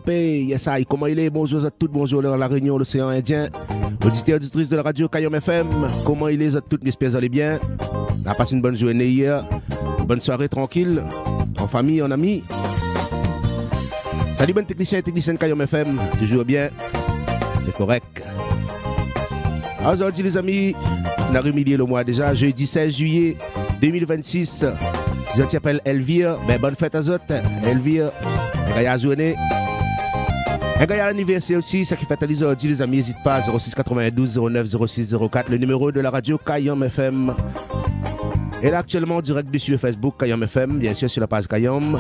Taipei. Yes, aïe. Comment il est? Bonjour à toutes, bonjour à la Réunion, l'océan Indien. Auditeurs, auditrices de la radio Kayom FM. Comment il est à toutes, j'espère que vous allez bien. On a passé une bonne journée hier. Une bonne soirée tranquille. En famille, en amis. Salut, bon technicien et technicienne Kayom FM. Toujours bien. C'est correct. Aujourd'hui, les amis, on a remis le mois déjà, jeudi 16 juillet 2026. Si tu t'appelles Elvire, ben bonne fête à eux. Elvire, un gars à journée. Un gars à l'anniversaire aussi, ça qui fait à aujourd'hui, les amis, n'hésite pas, 06 92 09 06 04, le numéro de la radio Kayom FM. Et là, actuellement, en direct dessus le Facebook Kayom FM, bien sûr, sur la page Kayom.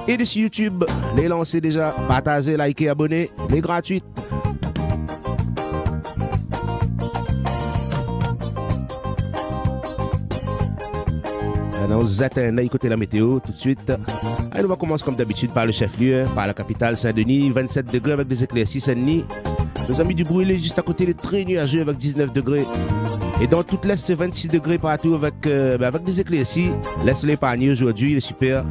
Et dessus YouTube, les lancez déjà, partagez, likez, abonnez, les gratuites. On va écouter la météo tout de suite. Allez, on va commencer comme d'habitude par le chef-lieu, par la capitale Saint-Denis, 27 degrés avec des éclaircies Saint-Denis. Nos amis du Brûlé, juste à côté, les très nuageux avec 19 degrés. Et dans toute l'Est, c'est 26 degrés partout avec des éclaircies. Laisse-les épargner aujourd'hui, il est super.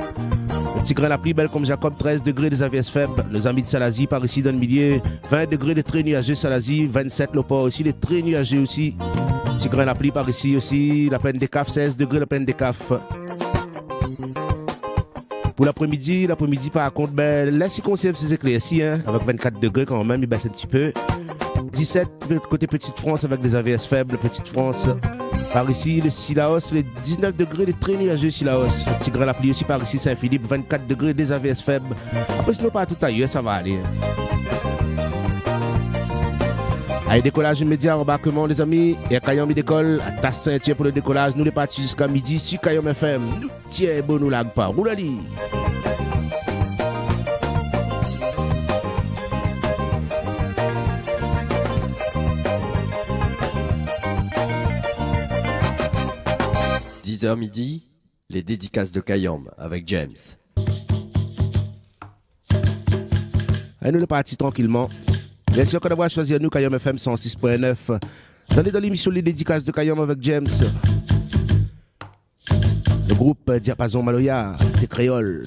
Le petit grain la pluie, belle comme Jacob, 13 degrés des AVS faibles. Nos amis de Salazie, par ici dans le milieu, 20 degrés de très nuageux Salazie, 27 le port aussi, les très nuageux aussi. Petit grain la pluie par ici aussi, la plaine des Cafs, 16 degrés la plaine des Cafs. Pour l'après-midi par contre, laisse-y conserve ces éclaircies, hein, avec 24 degrés quand même, il baisse un petit peu. 17 côté Petite France avec des AVS faibles, Petite France. Par ici, le Silaos, les 19 degrés, les très nuageux Silaos. Le petit grain la pluie aussi par ici, Saint-Philippe, 24 degrés, des AVS faibles. Après, sinon, pas tout ailleurs, ça va aller. Allez, décollage immédiat, embarquement les amis. Et à Kayom, il décolle. À ta ceinture pour le décollage. Nous les partis jusqu'à midi sur Kayom FM. Nous tiens, bon, nous lag pas. Roulali. Midi, les dédicaces de Kayom avec James. Allez, nous les partis tranquillement. Bien sûr qu'on va choisir nous Kayom FM 106.9. Allez dans l'émission Les dédicaces de Kayom avec James. Le groupe Diapason Maloya, des créoles.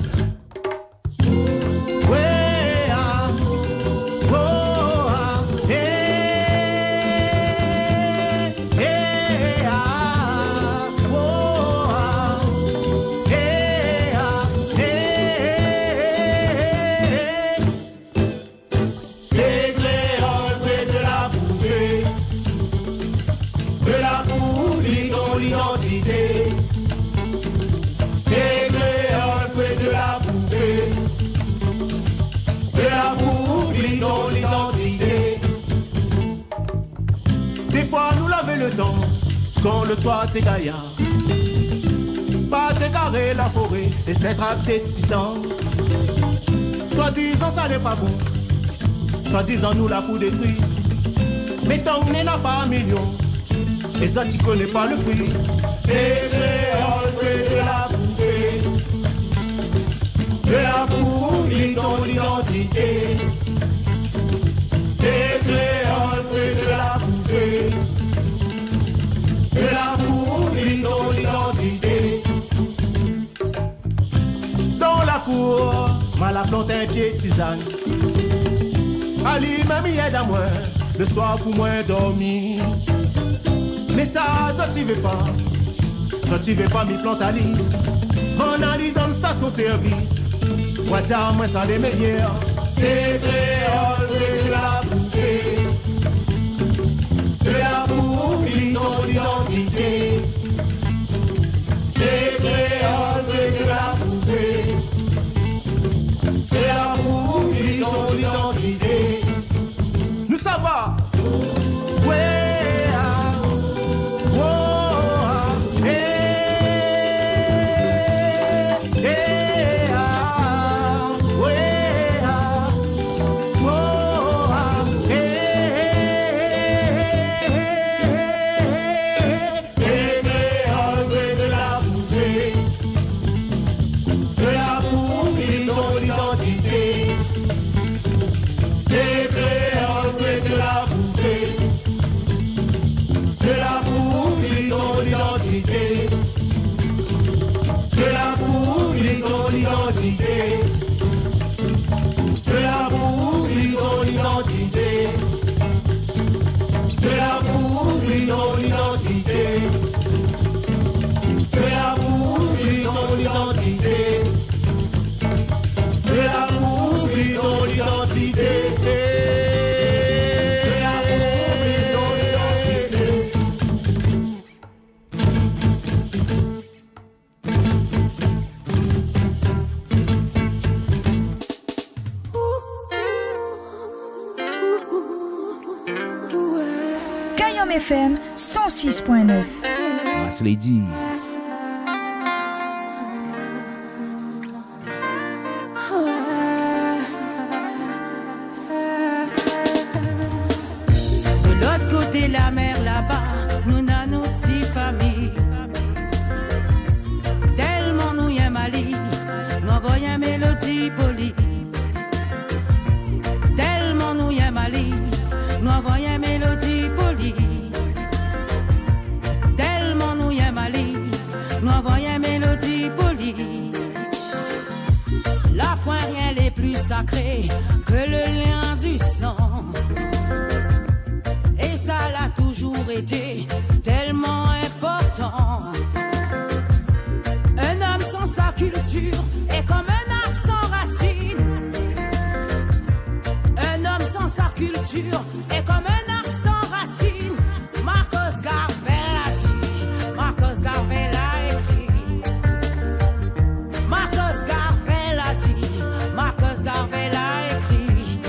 Le temps, quand le soir t'es gaillard, pas t'égarer la forêt et cette trappe des titans. Soit-disant ça n'est pas bon, soit-disant nous la pour détruire. Mais tant qu'on n'a pas un million, et ça tu connais pas le prix. Et créoles de la bouffée, de la boue, ton identité. Et créoles de la bouffée, de l'amour, l'identité. Dans la cour, mal à planter un pied tisane. Ali m'a mis aide à moi, le soir pour moi dormir. Mais ça tu veux pas m'y planter Ali. On Ali dans la station service. Moi t'as moi ça les meilleurs. Des créoles de la bouffée, de l'amour, l'identité. Des créoles de la bouffée, de l'amour, l'identité. Nous ça va. Ouais, oh, Kayom FM 106.9. As Lady. De l'autre côté la mer là-bas, nous n'avons notre petite famille. Tellement nous y aimons Ali, nous envoyons une mélodie polie. Tellement nous y aimons Ali, nous envoyons une mélodie polie. Tellement nous y aimons Ali, nous envoyons une mélodie polie. La point rien les plus sacré que le lien du sang. Et ça l'a toujours été tellement important. Un homme sans sa culture est comme un arbre sans racines. Un homme sans sa culture est comme un arbre sans racines. Marcos Garvey a dit, Marcos Garvey l'a écrit. Marcos Garvey l'a dit, Marcos Garvey l'a écrit.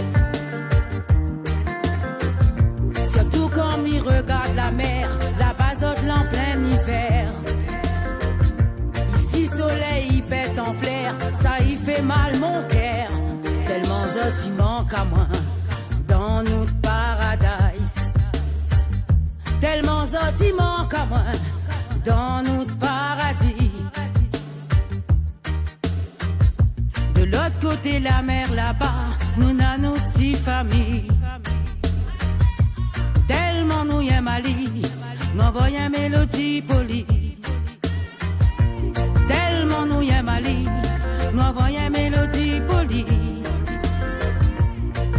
Surtout quand il regarde la mer, la bazote en plein hiver. Ici soleil il pète en flair, ça y fait mal mon cœur. Tellement zot il manque à moi dans notre paradise. Tellement zot il manque à moi dans notre paradis. De l'autre côté la mer là-bas, nous n'avons notre petite famille. Tellement nous y aimons Ali, nous envoyons une mélodie polie. Tellement nous y aimons Ali, nous envoyons une mélodie polie.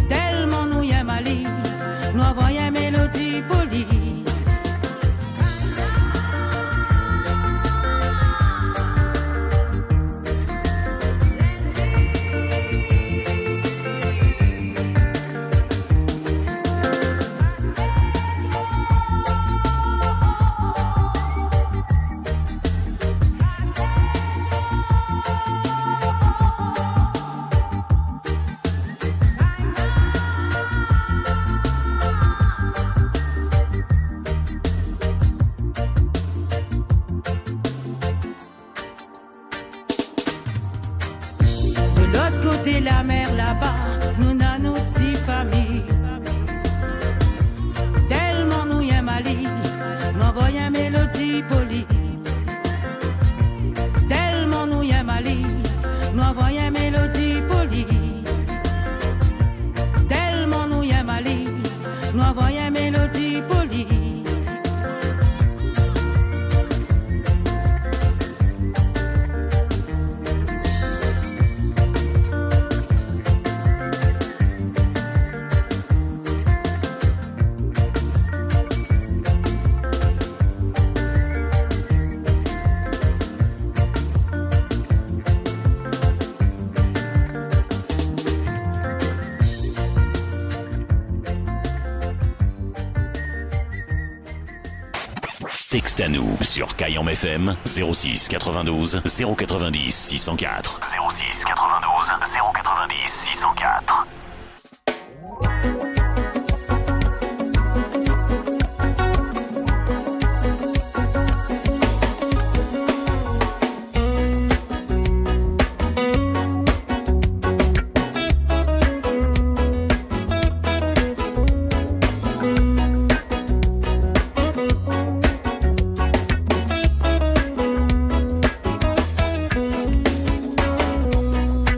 Tellement nous y aimons Ali, nous envoyons une mélodie polie. Côté la mer là-bas, nous n'avons notre petite famille. Tellement nous y aimons Ali, nous envoyons une mélodie polie. Tellement nous y aimons Ali, nous envoyons une mélodie polie. Tellement nous y aimons Ali, nous envoyons une mélodie polie. Texte à nous sur Kayom FM 06 92 090 604. 06 92 090 604.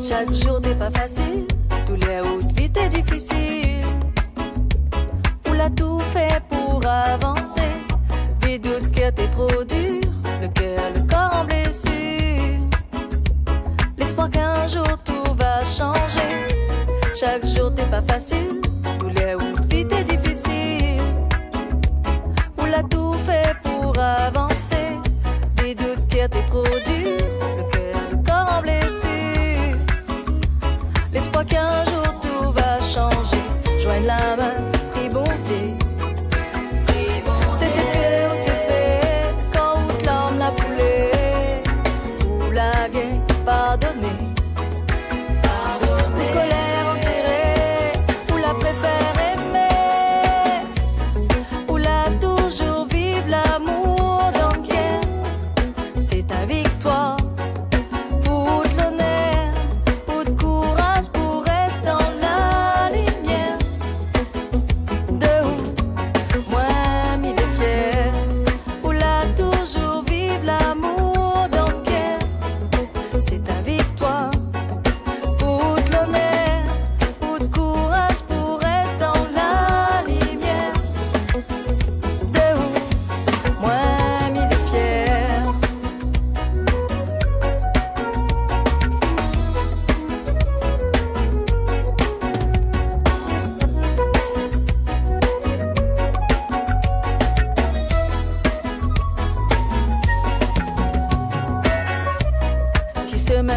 Chaque jour t'es pas facile, tous les routes vite et difficiles. On l'a tout fait pour avancer. Vis doute que t'es trop dur, le cœur, le corps en blessure. L'espoir qu'un jour tout va changer. Chaque jour t'es pas facile, tous les routes vite et difficiles. On l'a tout fait pour avancer. Vis doute que t'es trop dur, le cœur, le corps en blessure. L'espoir qu'un jour tout va changer. Joigne la main, prie bon Dieu. C'était que où t'es fait quand où l'homme l'a poulé. Pour la guerre, pardonner. Des colères enterrées, pour la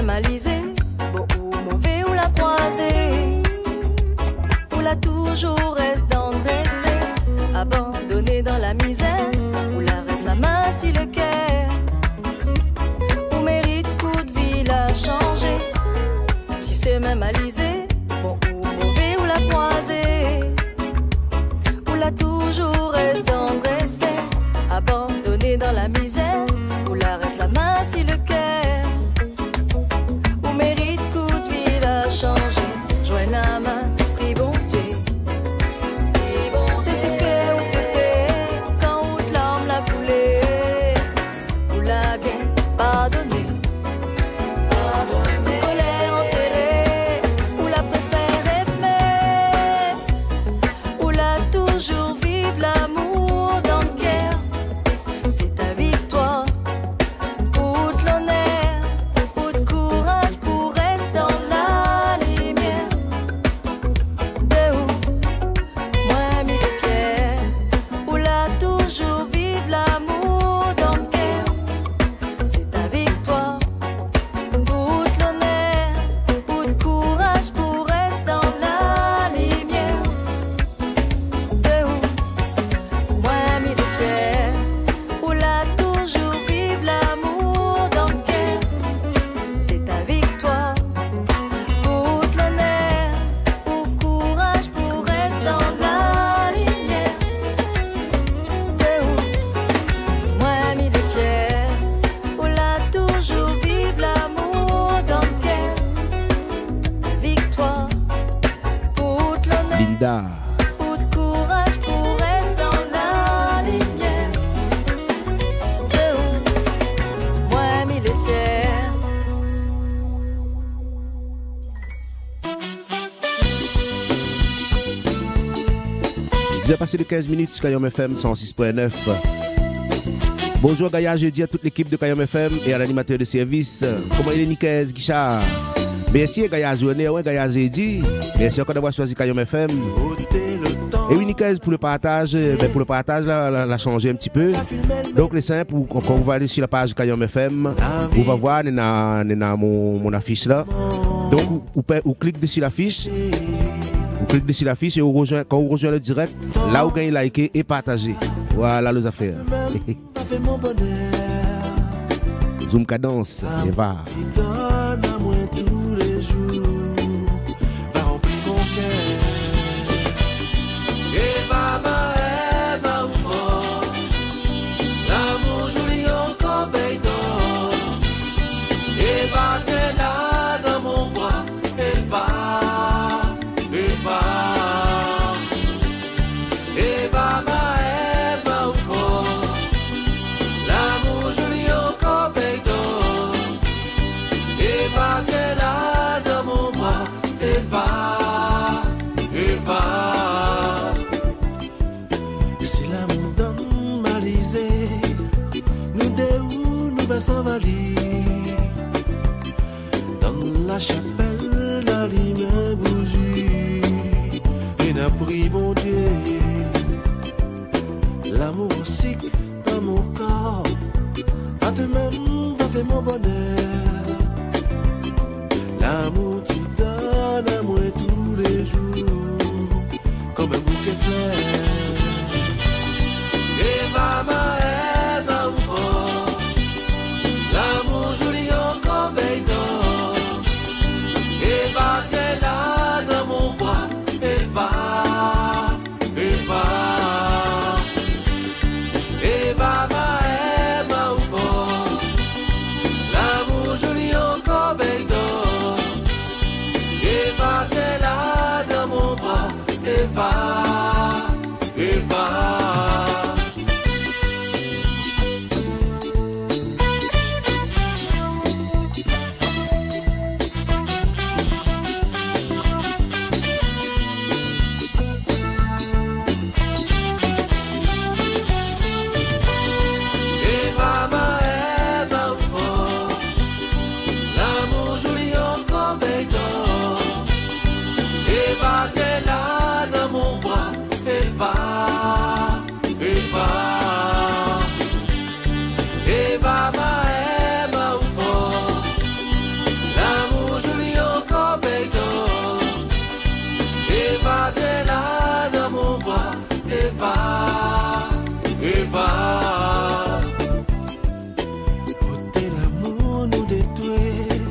même alisé, bon ou mauvais ou la croisée, ou la toujours reste dans le respect, abandonné dans la misère, ou la reste la main si le cœur, ou mérite coup de vie la changer, si c'est même alisé, bon ou mauvais ou la croisée, ou la toujours reste dans le respect, abandonné dans la misère, ou la reste la main si le cœur, ou mérite coup de vie la changer, joins la main, prie bon Dieu. C'est ce que ou te fait quand ou de larmes la coulée, ou la bien pardonner, colère enterrée, ou la préfère aimer, ou la toujours vivre l'amour dans le cœur. C'est ta victoire, ou de l'honneur, ou de courage pour rester dans la lumière. De où moi m'y fier, ou la toujours vivre l'amour dans le cœur. C'est ta victoire, ou de l'honneur, ou de courage pour rester dans la lumière. De où moi m'y fier, ou la toujours vivre l'amour dans le cœur. C'est ta victoire, ou de l'honneur, ou courage pour rester dans la lumière. De où moi m'y fier, ou la toujours vivre l'amour dans le cœur. Victoire, ou de l'honneur, Linda. ou de courage pour rester dans la lumière. De où moi m'y fier. Il a passé de 15 minutes sur Kayom FM 106.9. Bonjour Gaïa, je dis à toute l'équipe de Kayom FM et à l'animateur de service. Comment il est Nicaise Guichard? Merci Gaïa Journée, ouais Gaïa Zedi. Merci encore d'avoir choisi Kayom FM. Et oui Nicaise, pour le partage, la changer un petit peu. Donc c'est simple, quand vous va aller sur la page Kayom FM, vous va voir, il y a mon affiche là. Donc vous cliquez dessus l'affiche. Vous cliquez dessus l'affiche et quand vous rejoignez le direct, là vous gagnez liker et partager. Voilà les affaires. Zoom cadence, et va. S'envalir dans la chapelle d'allumer bougie et n'a pris mon Dieu l'amour aussi dans mon corps à te même va faire mon bonheur l'amour tu donnes à moi tous les jours comme un bouquet de fleurs et maman Et va, t'es là dans mon bras, et va. Eva, Eva. Ôtez l'amour nous détruit,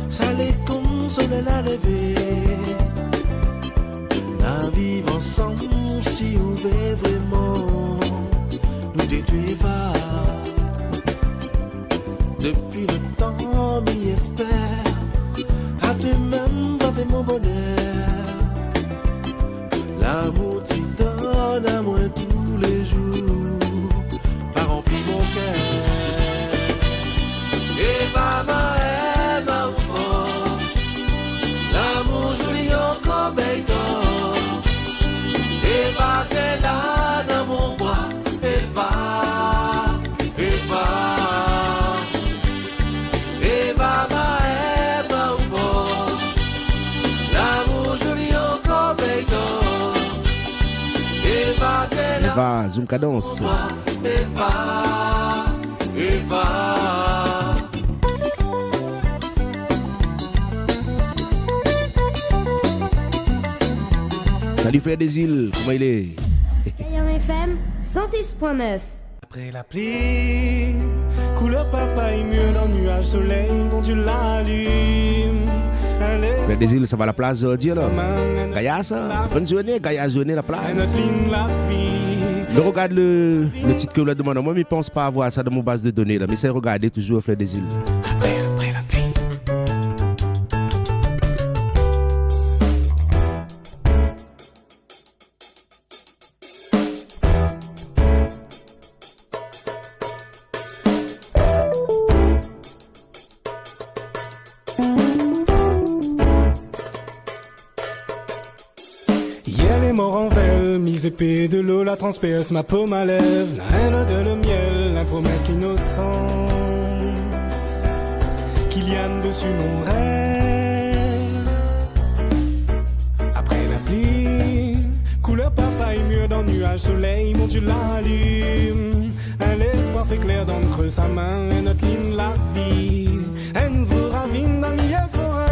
ça les console la lever. La vivre ensemble si on veut vraiment nous détruire Eva. Depuis le temps m'y espère, à toi-même va faire mon bonheur. L'amour t'y donne à moi tous les jours, va remplir mon cœur. Eva ma ma enfant, l'amour joli encore béton. Eva t'es là dans mon bois, Eva, Eva. Eva ma enfant, l'amour joli encore béton. Eva t'es là. Eva, Zoom Cadence. Eva, Eva. Salut Frère des îles, comment il est? Kayam FM 106.9. Après la pluie, couleur papaye, mieux dans le nuage soleil, quand tu l'allumes. Frère des îles, ça va à la place aujourd'hui là. Gaïa ça? Bonne journée, Gaïa journée la place. Je regarde le titre que vous avez demandé. Moi, je ne pense pas avoir ça dans mon base de données là, mais c'est regarder toujours Frère des îles. Après la pluie. Hier les morts en veille, mise épée de l'eau la transperce ma paume à lèvres, la haine de le miel, la promesse d'innocence qu'il y a dessus mon rêve. Après la pluie, couleur papaye, mûr dans le nuage, soleil, mon Dieu l'allume. Un espoir fait clair dans le creux sa main, et notre ligne la vie, elle nous vous ravine dans l'hier serein.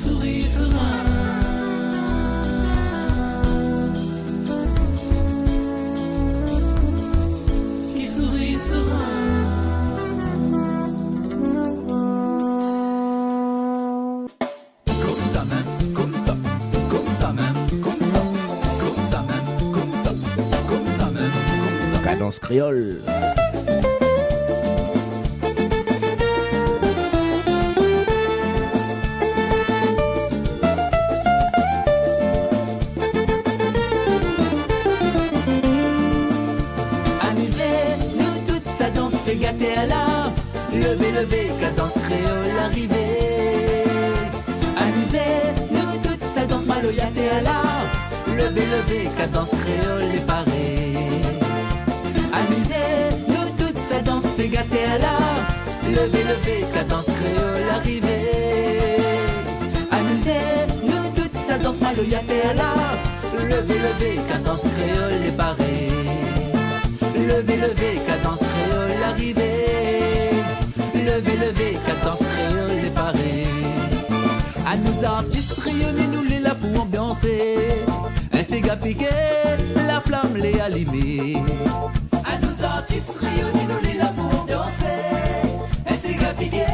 sourit serein. Qui sourit serein. Comme ça même, comme ça, comme ça même, comme ça, comme ça même, comme ça, comme ça même, comme ça. Cadence créole. Gâté à la levez, levez, cadence créole arrivée. Amusez, nous toutes ça danse maloyaté à la levez, levez, cadence créole est parée. Amusez, nous toutes ça danse c'est gâté à la levez, levez, cadence créole arrivée. Amusez, nous toutes ça danse maloyaté à la levez, levez, cadence créole est parée. Levez, levez, cadence créole arrivée. Levez, levez, cadence créole est parée. À nous artistes rayonnés, nous les là pour ambiancer. Un séga piqué, la flamme les allumée. À nous artistes rayonnés, nous les là pour ambiancer. Un séga piqué,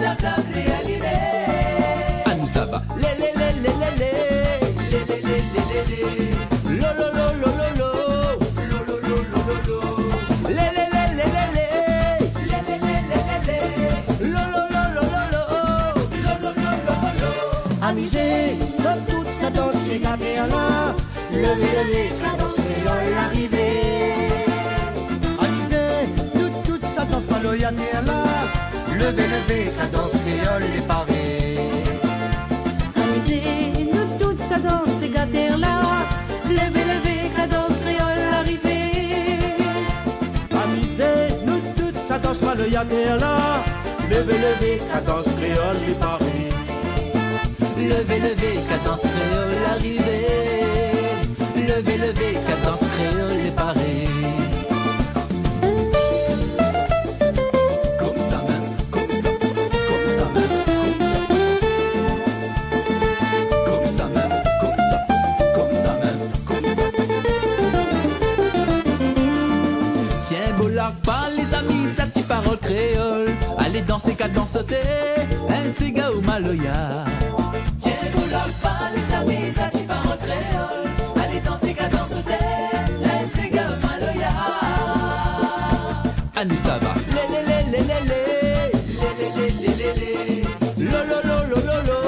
la flamme les allumée. À nous ça va. Les lo lo lo lo lo lo. Amusez, comme toute sa danse c'est gâté à la levez, levez, cadence créole arrivée. Amusez, toute sa danse maloyaté à la levez, levez, cadence créole est parée. Amusez, nous toute sa danse c'est gâté à la levez, levez, cadence créole arrivée. Amusez, nous toute sa danse maloyaté à la levez, levez, cadence créole est parée. Levez, levez, cadence créole arrivée. Levez, levez, cadence créole est parée. Comme ça même, comme ça, comme ça même, comme ça. Comme ça même, comme ça, comme ça même, comme ça. Tiens, beau lac, pas les amis, sa petite parole créole. Allez danser, cadence sauter, un cigare ou maloya. Pas les amis, ça t'y part en créole. Allez danser, cadence sauter, laissez gars maloya. À nous ça va. Lé lé lé lé lé lé lé lé lé lé. Lo lo lo lo lo lo.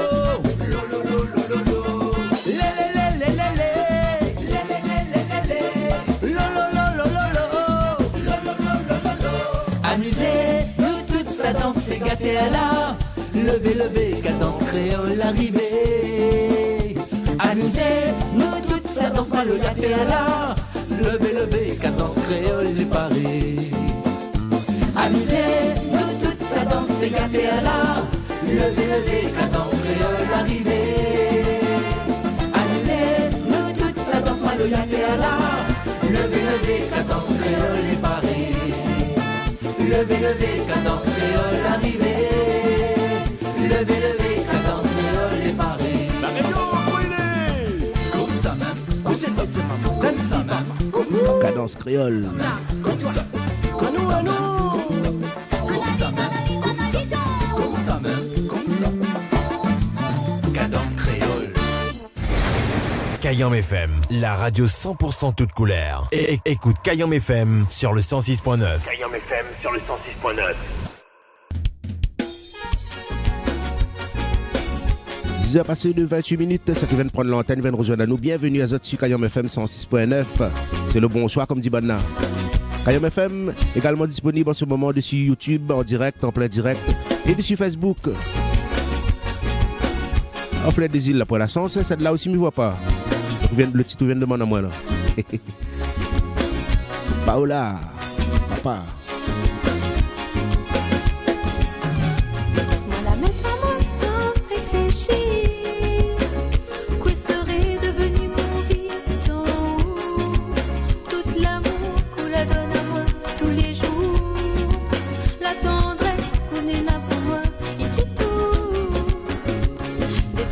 Lo lo lo lo lo lo. Lé lé lé lé lé lé. Lé lé lé lé lé lé. Lo lo lo lo lo lo. Lo lo lo lo lo lo. Amusez, nous toutes ça danse, c'est gâté à la. Levez, levez, cadence créole arrivée. Amusez, nous toutes ça danse maloyaté à la. Levez, levez, cadence créole est parée. Amusez, nous toutes ça danse c'est gâté à la. Levez, levez, cadence créole arrivée. Amusez, nous toutes ça danse maloyaté à la. Levez, levez, cadence créole est parée. Levez, levez, cadence créole arrivée. Levez, levez, cadence créole est parée. La région brûlée. Comme ça même, comme ça même, comme ça. Cadence créole. Comme ça, comme ça même, comme ça même, comme ça même, comme ça. Cadence créole. Kayam FM, la radio 100% toute couleur. Et écoute Kayam FM sur le 106.9. Kayam FM sur le 106.9. 10h passées de 28 minutes, ça qui vient de prendre l'antenne, vient de rejoindre à nous. Bienvenue à Zotsu Kayam FM 106.9. C'est le bonsoir comme dit Bonna. Kayam FM également disponible en ce moment dessus YouTube, en direct, en plein direct, et dessus Facebook. On fait des îles là pour la sens, c'est de là aussi, ne me voit pas. Le titre vient de demander à moi là. Paola, papa. La tendresse qu'on est là pour moi, il dit tout. Des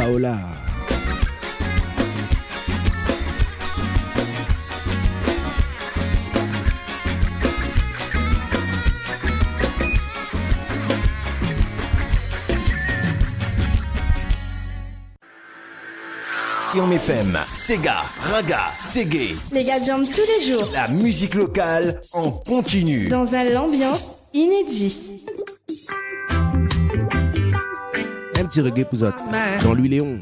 Paola. Guillaume FM, Sega, Raga, Ségué. Les gars jambes tous les jours. La musique locale en continu. Dans un ambiance inédit. Un petit reggae pour ça. Jean-Louis Léon.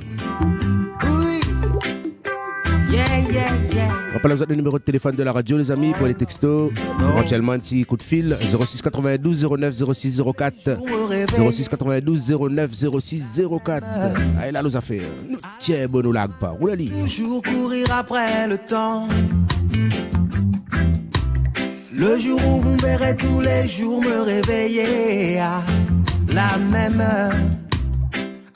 On rappelle le numéro de téléphone de la radio, les amis, pour les textos. Éventuellement, un petit coup de fil. 06 92 09 06 04. 06 92 09 06 04. Allez, là, nos affaires. Tiens, bon, nous lag pas. Roulali. Toujours courir après le temps. Le jour où vous me verrez tous les jours me réveiller à la même heure.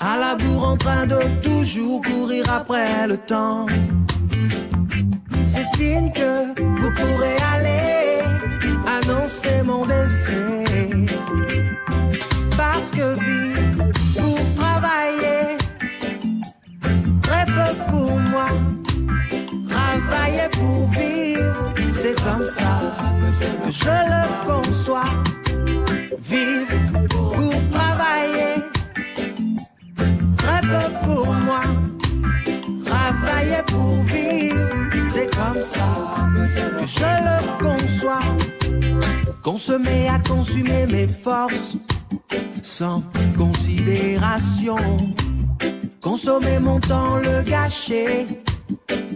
À la bourre en train de toujours courir après le temps. C'est signe que vous pourrez aller annoncer mon décès. Parce que vivre pour travailler, très peu pour moi. Travailler pour vivre, c'est comme ça que je le conçois. Vivre pour travailler, très peu pour moi. Travailler pour vivre, c'est comme ça que je le conçois. Consommer à consumer mes forces sans considération. Consommer mon temps, le gâcher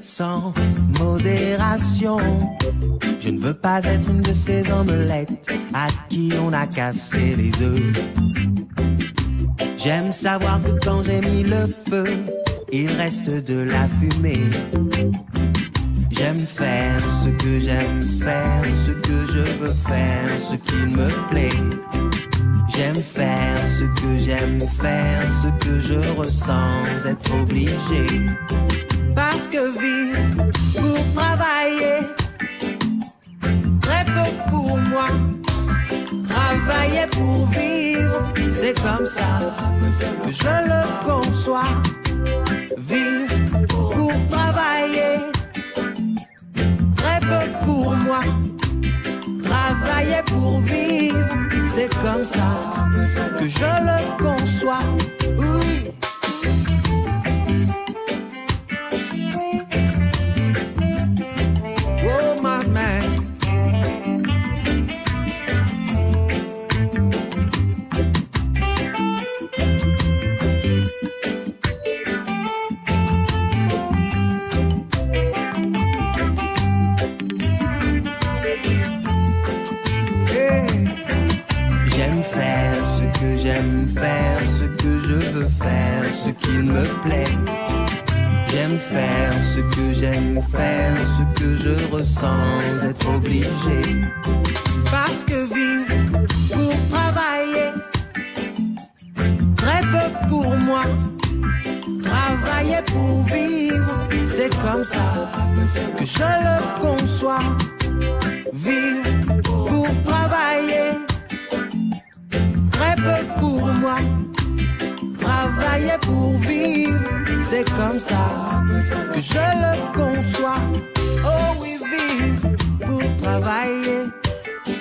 sans modération. Je ne veux pas être une de ces omelettes à qui on a cassé les œufs. J'aime savoir que quand j'ai mis le feu, il reste de la fumée. J'aime faire ce que j'aime faire, ce que je veux faire, ce qui me plaît. J'aime faire ce que j'aime faire, ce que je ressens être obligé. Parce que vivre pour travailler, très peu pour moi. Travailler pour vivre, c'est comme ça que je le conçois. Vivre pour travailler, très peu pour moi. Travailler pour vivre, c'est comme ça que je le conçois. Oui. Oh my man. J'aime faire ce que je veux faire, ce qu'il me plaît. J'aime faire ce que j'aime faire, ce que je ressens être obligé. Parce que vivre pour travailler, très peu pour moi. Travailler pour vivre, c'est comme ça que je le conçois. Vivre pour travailler, très peu pour moi. Travailler pour vivre, c'est comme ça que je le conçois. Oh oui, vivre pour travailler.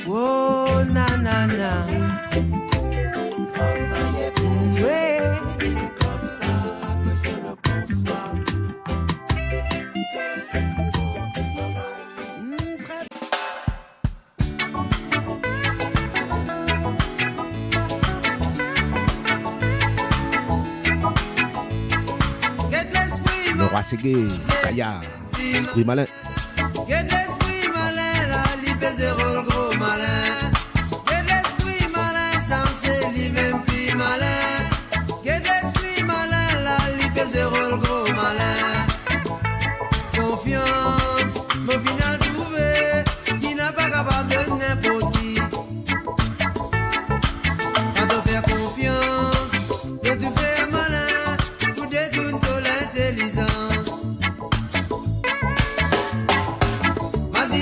Oh na na na. Travailler pour vivre, c'est comme ça que je le conçois. Laura Ségué, Kaya, esprit malin. Get l'esprit malin, la libère zéro gros malin. Get l'esprit malin, censé lui-même plus malin. Get l'esprit malin, la libère zéro gros malin. Confiance, mon final trouvé, qui n'a pas capable de n'importe qui. Quand on fait confiance, et tu fais malin, pour détourner de l'intelligence. Vas-y,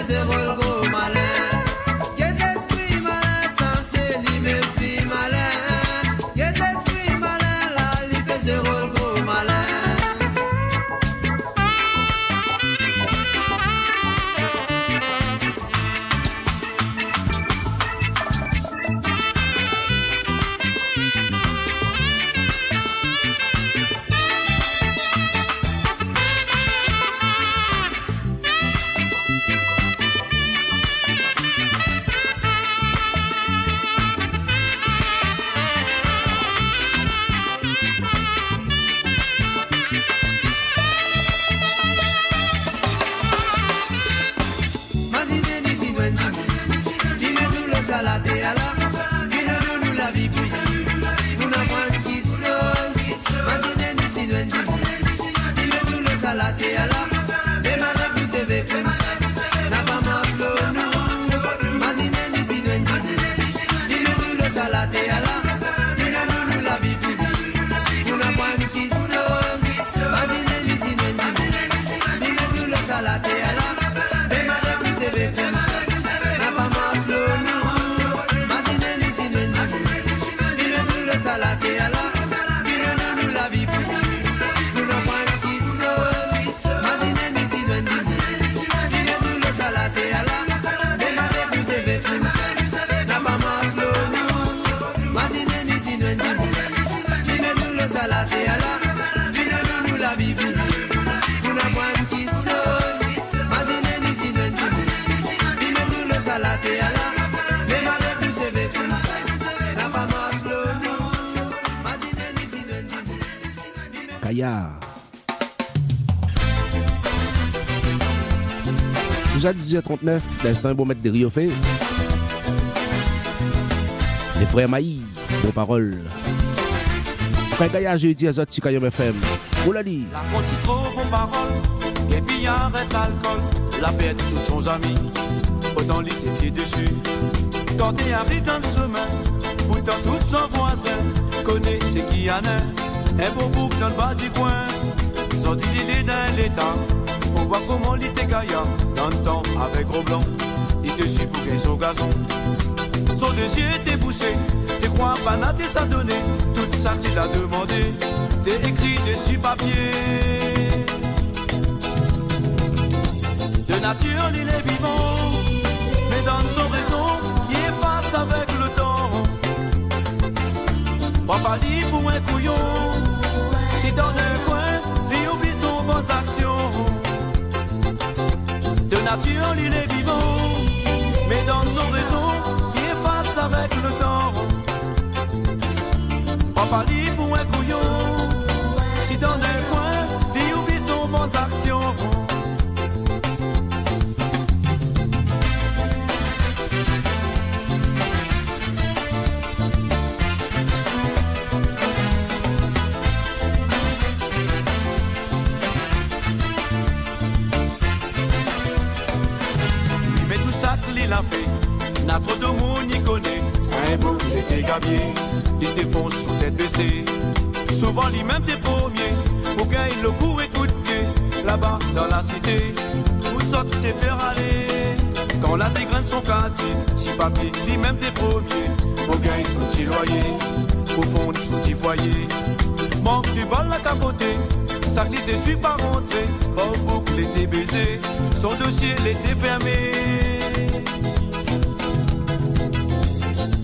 zéro le gros malin. Y'a d'esprit malin, sensé, li même plus malin. Y'a d'esprit malin, là, li fait zéro le gros malin. Kaya. Déjà 10h39, l'instant est bon mettre des riz au fait. Les frères Maï, bon parole. Frère Kaya, jeudi à Zoti Kayom FM. Oulali. La petite trop bon parole, et puis arrête l'alcool. La paix de tous son amis, autant laisser pied dessus. Quand il arrive dans le chemin, pourtant tout son voisin connaît ce qu'il y en a. Un beau bouc dans le bas du coin, sorti d'idée dans l'état. Pour voir comment il était gaillard, dans le temps avec gros blanc. Il te suit pour gagner son gazon. Son désir était poussé, tes croix banates et ça donnait. Tout ça qu'il a demandé, t'es écrit dessus papier. De nature il est vivant, mais dans son raison, il efface avec le temps. Papa dit pour un couillon, si dans un coin, il oublie son bonne action. De nature il est vivant, mais dans son raison, il efface avec le temps. Papa dit pour un couillon, si dans un coin, il oublie son bonne action. Il a fait, n'a trop de monde y connaît. C'est un beau, il était gabier, il défonce sous tête baissée. Souvent, lui-même t'es premier, pour gagner le coup et coup de pied. Là-bas, dans la cité, où sortent tes pères aller. Quand la dégraine son quartier, si papier, lui-même t'es premier, pour gagner son petit loyer. Au fond, son petit foyer. Manque du bol à capoter, ça glissait, suis pas rentré. Pas boucle, était baisé, son dossier l'était fermé.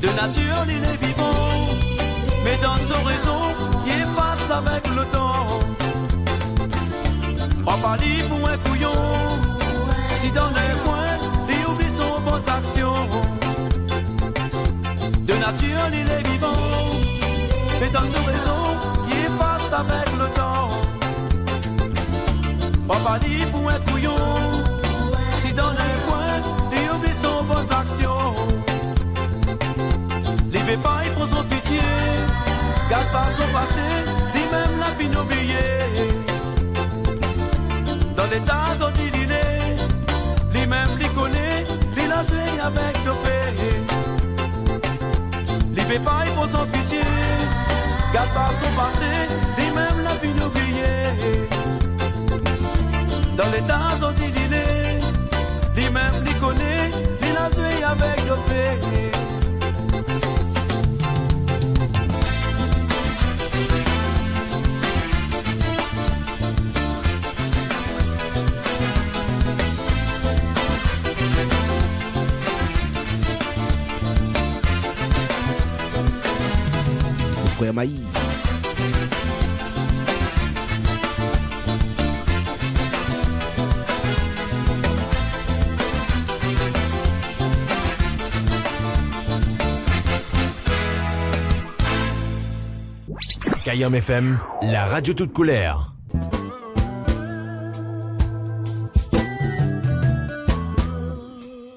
De nature, il est vivant, mais dans son raison, il efface avec le temps. Papa dit pour un couillon, si dans un coin, il oublie son bonne action. De nature, il est vivant, mais dans son raison, il efface avec le temps. Papa dit pour un couillon, si dans un coin, il oublie son bonne action. Il pas, il prend son pitié, garde pas son passé, lui-même l'a fin oublié. Dans l'état dont il est, lui-même l'y connaît, il a joué avec nos faits. Il fait pas, il prend son pitié, garde pas son passé, lui-même l'a fin oublié. Dans l'état dont il est, frère Maï. Kayam FM, la radio toute couleur.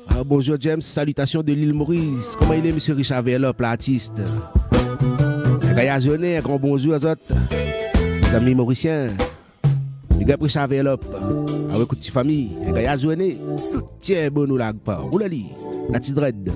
Ah, bonjour James, salutations de l'île Maurice. Comment il est, monsieur Richard Verlop, l'artiste? Un grand bonjour aux autres, les amis mauriciens. Les gars Richard Verlop, avec une petite famille. Un gars tiens, bon, nous lag pas. Oulali, la petite dread.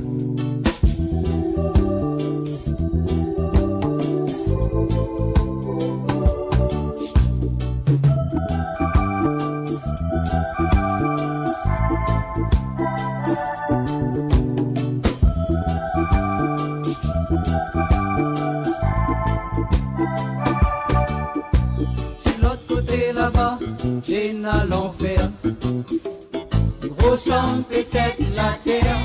L'enfer, gros sang peut-être la terre,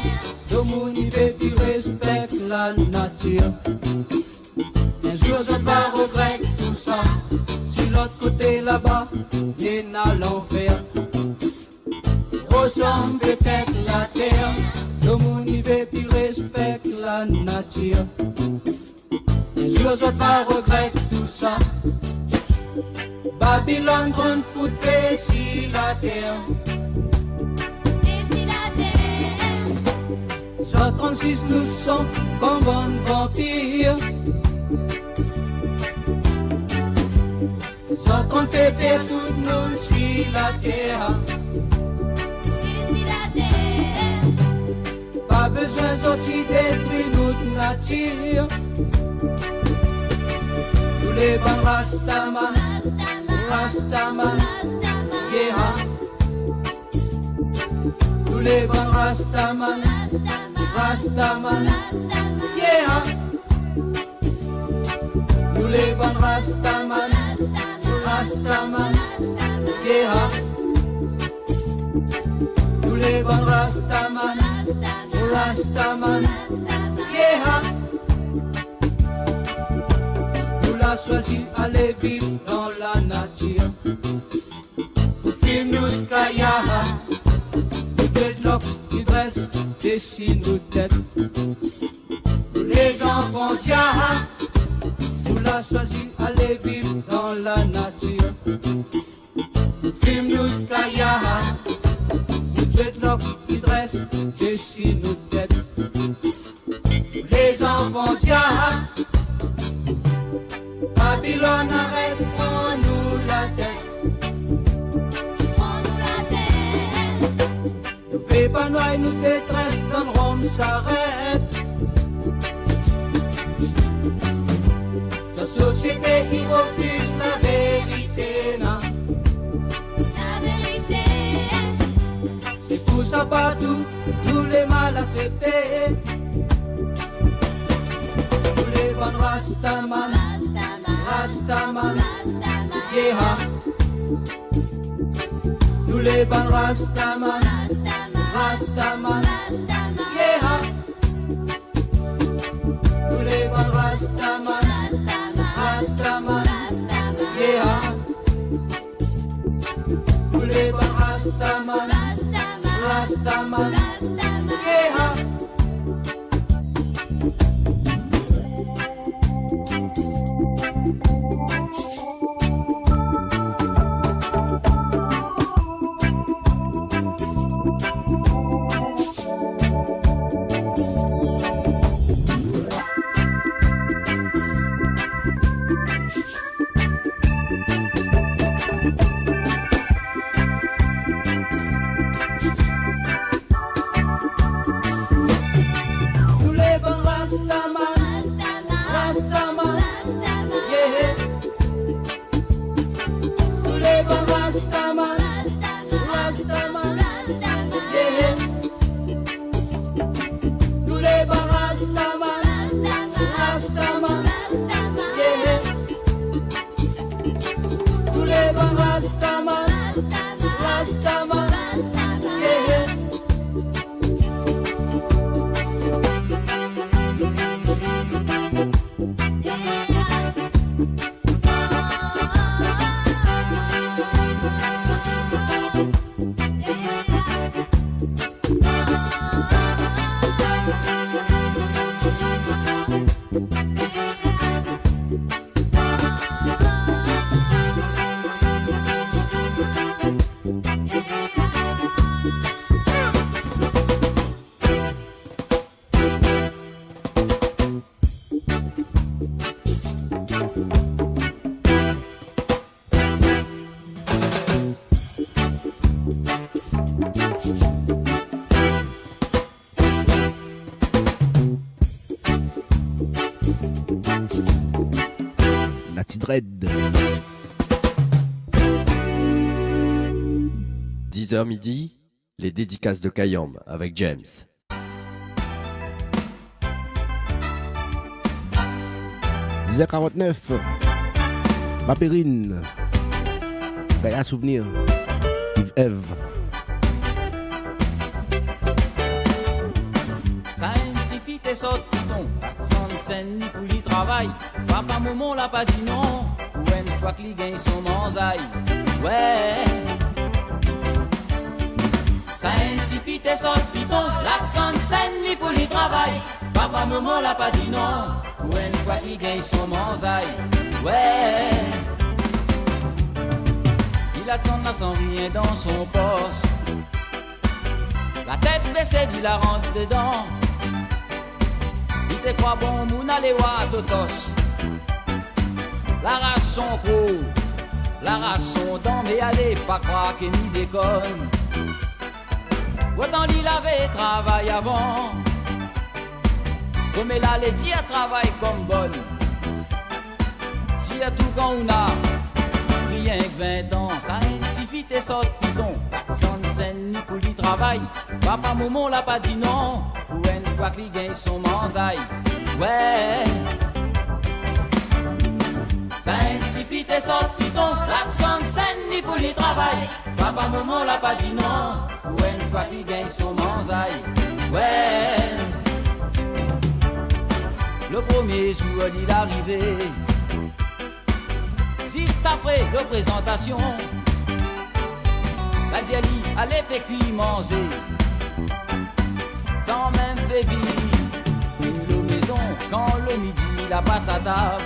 le monde y fait plus respecte la nature. Un jour je vais regretter tout ça, sur l'autre côté là-bas, il y a l'enfer. Gros sang peut-être la terre, le monde y fait plus respecte la nature. Un jour je vais regretter tout ça. Babylone, grande foot, fait si la terre. 136 nous sommes comme un vampire. 130 fait perdre toutes nous si la terre. Pas besoin de sortir détruire notre nature. Tous les bons Rastaman, Rastaman, yeah. Tous les bons Rastaman, Rastaman, yeah. Tous les bons Rastaman, Rastaman, yeah. Tous les bons Rastaman, Rastaman, yeah. Nous l'a choisi aller vivre dans la nature. Pour film nous kaya, nous dreadlocks, ivresse, dessine nos têtes. Les enfants dia, nous l'a choisi aller vivre dans la nature. Pour film nous kaya, nous dreadlocks, ivresse, dessine nos têtes. Les enfants dia, Babylone arrête, prends-nous la tête. Prends-nous la tête. Nous fais pas noyer, nous détresse, dans le Rome s'arrête. La société y refuse la vérité, non. La vérité. C'est tout ça partout, tous les mal acceptés. Tous les bonnes Rastaman. Rastaman, yeah. Nous les bons Rastaman, Rastaman, yeah. Nous les bons Rastaman, Rastaman, yeah. Nous les bons Rastaman, Rastaman, yeah. Fred. 10h midi, les dédicaces de Kayam avec James. 10h49, ma périne, Gaïa Souvenir, Yves Eve. Scientifique et sorti ton accent scène ni pour lui travail. Papa maman l'a pas dit non. Ou une fois que lui gagne son manzaï. Ouais. Scientifique et sorti ton l'accent scène ni pour lui travail. Papa maman l'a pas dit non. Ou une fois qu'il gagne son manzaï. Ouais. Il attend là sans rien dans son poste. La tête baissée, il la rentre dedans. Il te croit bon, moun allez voir totos. La race son gros, la race son dent, mais allez pas croire qu'il n'y déconne. Autant il avait travail avant. Comme elle a les dire travail comme bonne. Si à tout quand on a rien que 20 ans, ça identifie tes sortes pitons. L'accent de scène ni pour lui travail. Papa maman l'a pas dit non. Ou une fois qu'il gagne son manzaï. Ouais. Ça identifie tes sortes pitons. L'accent de scène ni pour lui travail. Papa maman l'a pas dit non. Ou une fois qu'il gagne son manzaï. Ouais. Le premier jour il est arrivé, juste après la présentation, la diali allait fait cuire manger, sans même faire vivre. C'est la maison quand le midi la passe à table,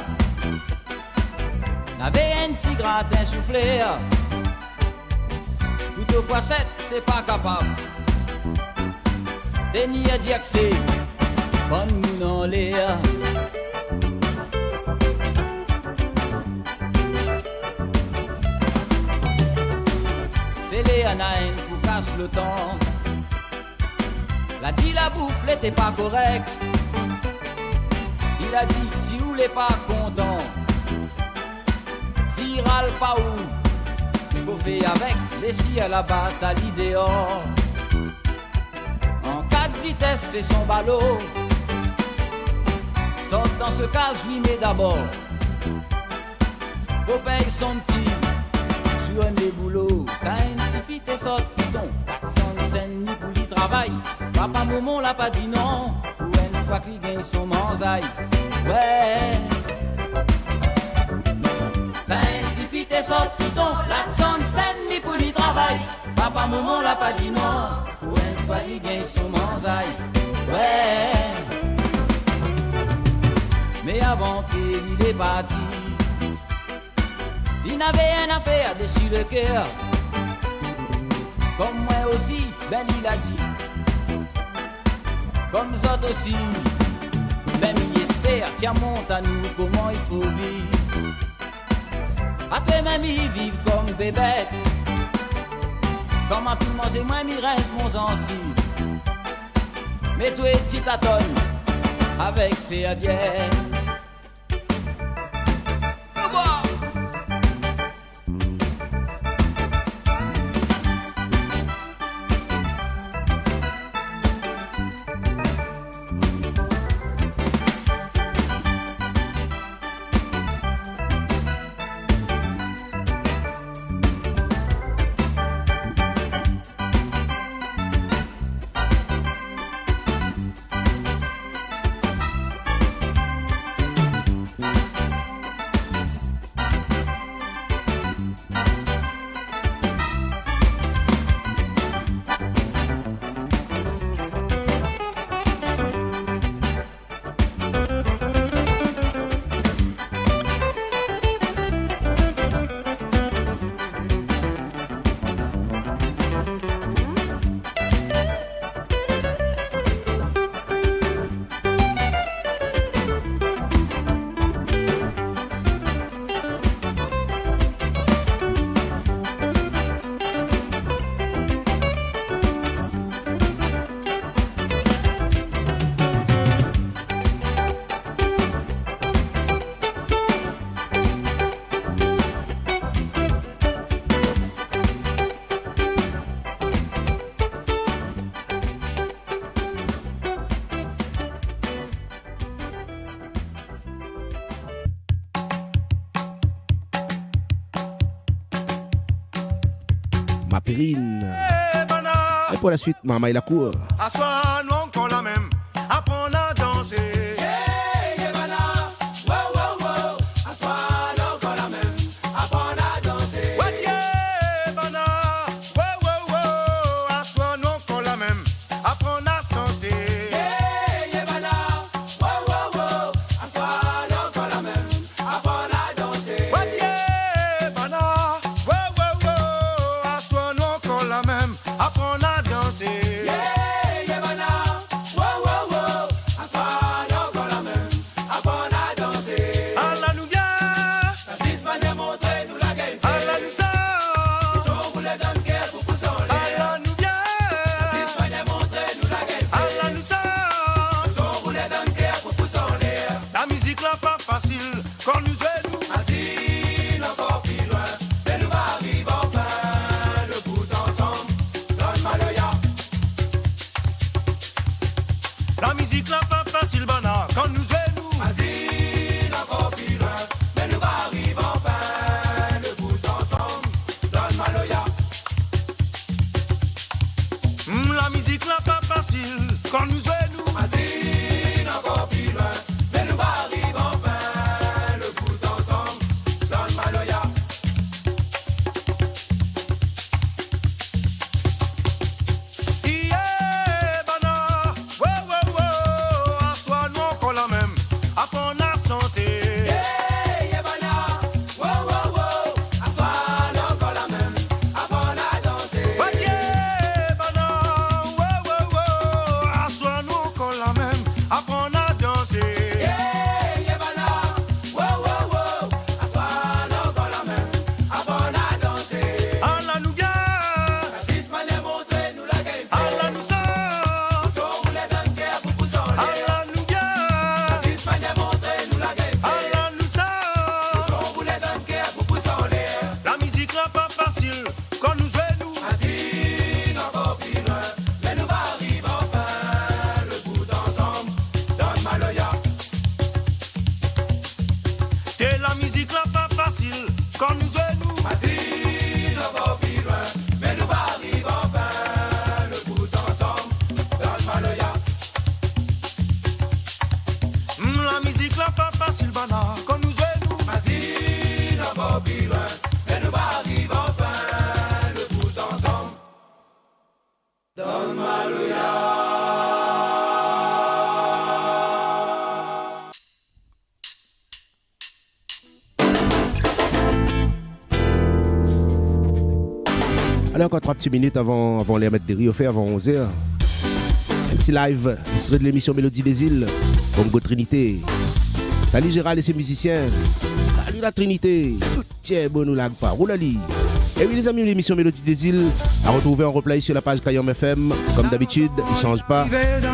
n'avait un petit gratin soufflé, toutefois c'est t'es pas capable, t'es ni à dire que c'est bonne moune en l'air. Fais-les en haine pour casse le temps. La dit la bouffe n'était pas correcte. Il a dit si vous l'êtes pas content, si râle pas où, il faut faire avec les si à la bataille dehors. En 4 vitesses fait son ballot. Saute dans ce cas, oui, mais d'abord, faut payer son petit sur un des boulots. Ça identifie tes sortes pitons. Sans scène ni pour lui travail. Papa maman l'a pas dit non. Ou une fois qu'il gagne son manzaï. Ouais. Ça identifie tes sortes pitons. L'accent de scène ni pour lui travail. Papa maman l'a pas dit non. Ou une fois qu'il gagne son manzaï. Ouais. Mais avant qu'il est parti, il n'avait rien à faire dessus le cœur. Comme moi aussi, ben il a dit. Comme les autres aussi, même il espère. Tiens, monte à nous comment il faut vivre. À toi même il vivent comme bébête. Comment tout manger, moi il reste mon gencive. Mais toi tu tâtonnes avec ses adieux. Catherine. Et pour la suite, Maman et la cour. Assois, nous encore la même. Apprendre à danser. Allez, encore 3 petites minutes avant les mettre des riz au fait, avant 11h. Un petit live, il serait de l'émission Mélodie des îles, Bongo Trinité. Salut Gérald et ses musiciens. Salut la Trinité. Tiens, bon, nous lag pas. Roulali. Et oui, les amis, l'émission Mélodie des îles à retrouver en replay sur la page Kayam FM. Comme d'habitude, il ne change pas.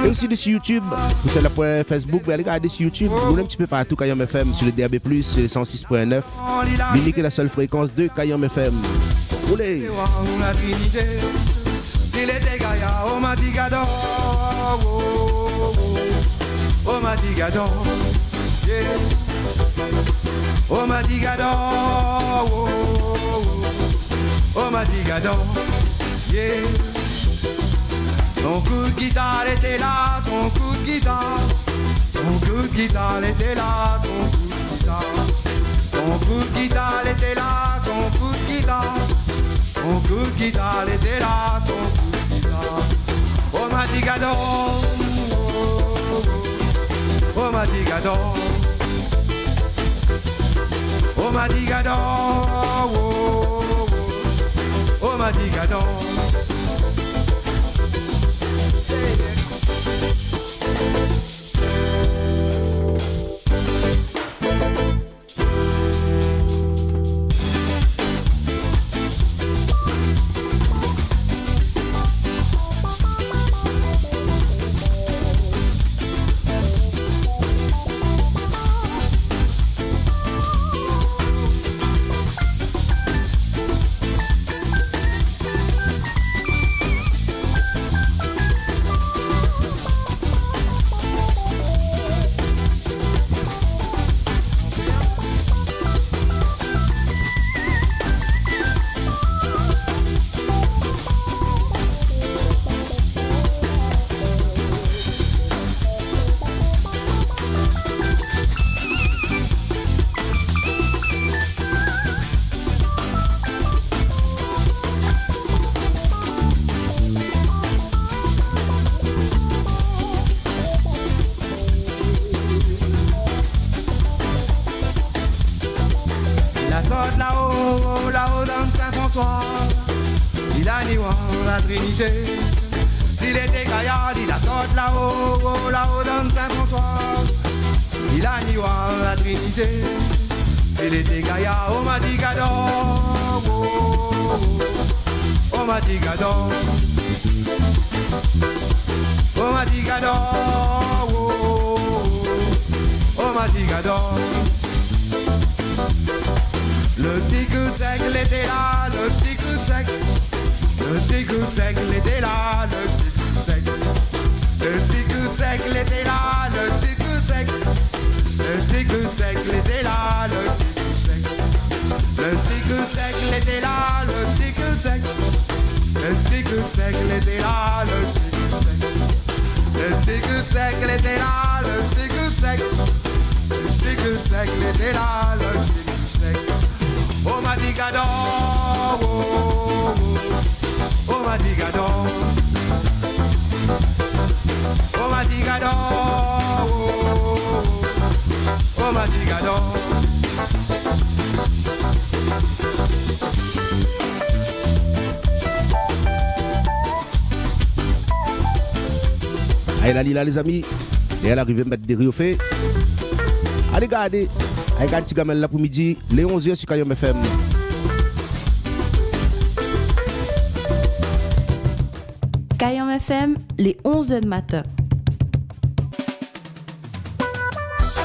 Et aussi sur YouTube. Vous savez la point Facebook, mais regardez sur YouTube. Vous voulez un petit peu partout Kayam FM sur le DAB+, sur le 106.9. L'unique et la seule fréquence de Kayam FM. Roulez. La Trinité, s'il était Gaïa, oh Matigado, oh Matigado, yeah. Oh Matigado, oh Matigado, yeah. Son coup de guitare était là, son coup de guitare, son coup de guitare était là, son coup de guitare, son coup de guitare était là, son coup de guitare. Son coup de guitare était là, son coup de guitare. Oh Matigado, oh Matigado, oh Matigado, oh Matigado. Saint-François, il a nié la Trinité. S'il était gaillard, il a sorti là-haut, là-haut dans Saint-François, il a nié la Trinité. S'il était gaillard, oh m'a dit gador, oh m'a dit gador, oh m'a dit gador, oh m'a dit gador. Le petit coup de sec, il était là, le petit coup de sec. Le petit coup de sec, il était là, le petit coup de sec. Le petit coup de sec, il était là, le petit coup de sec. Le petit coup de sec, il était là, le petit coup de sec. Le petit coup de sec, il était là, le petit coup de sec. Le petit coup de sec, il était là, le petit coup de sec. Le petit coup de sec, il était là, le petit coup de sec. Le petit coup de sec, il était là, le petit coup de sec. Oh ma digador, oh, oh ma digador, oh ma digador, oh ma digador. Allez, la Lila, les amis. Et elle arrive à mettre des riz au fait. Allez, regardez. Avec un petit gamin là pour midi, les 11h sur Kayom FM. Kayom FM, les 11h de matin.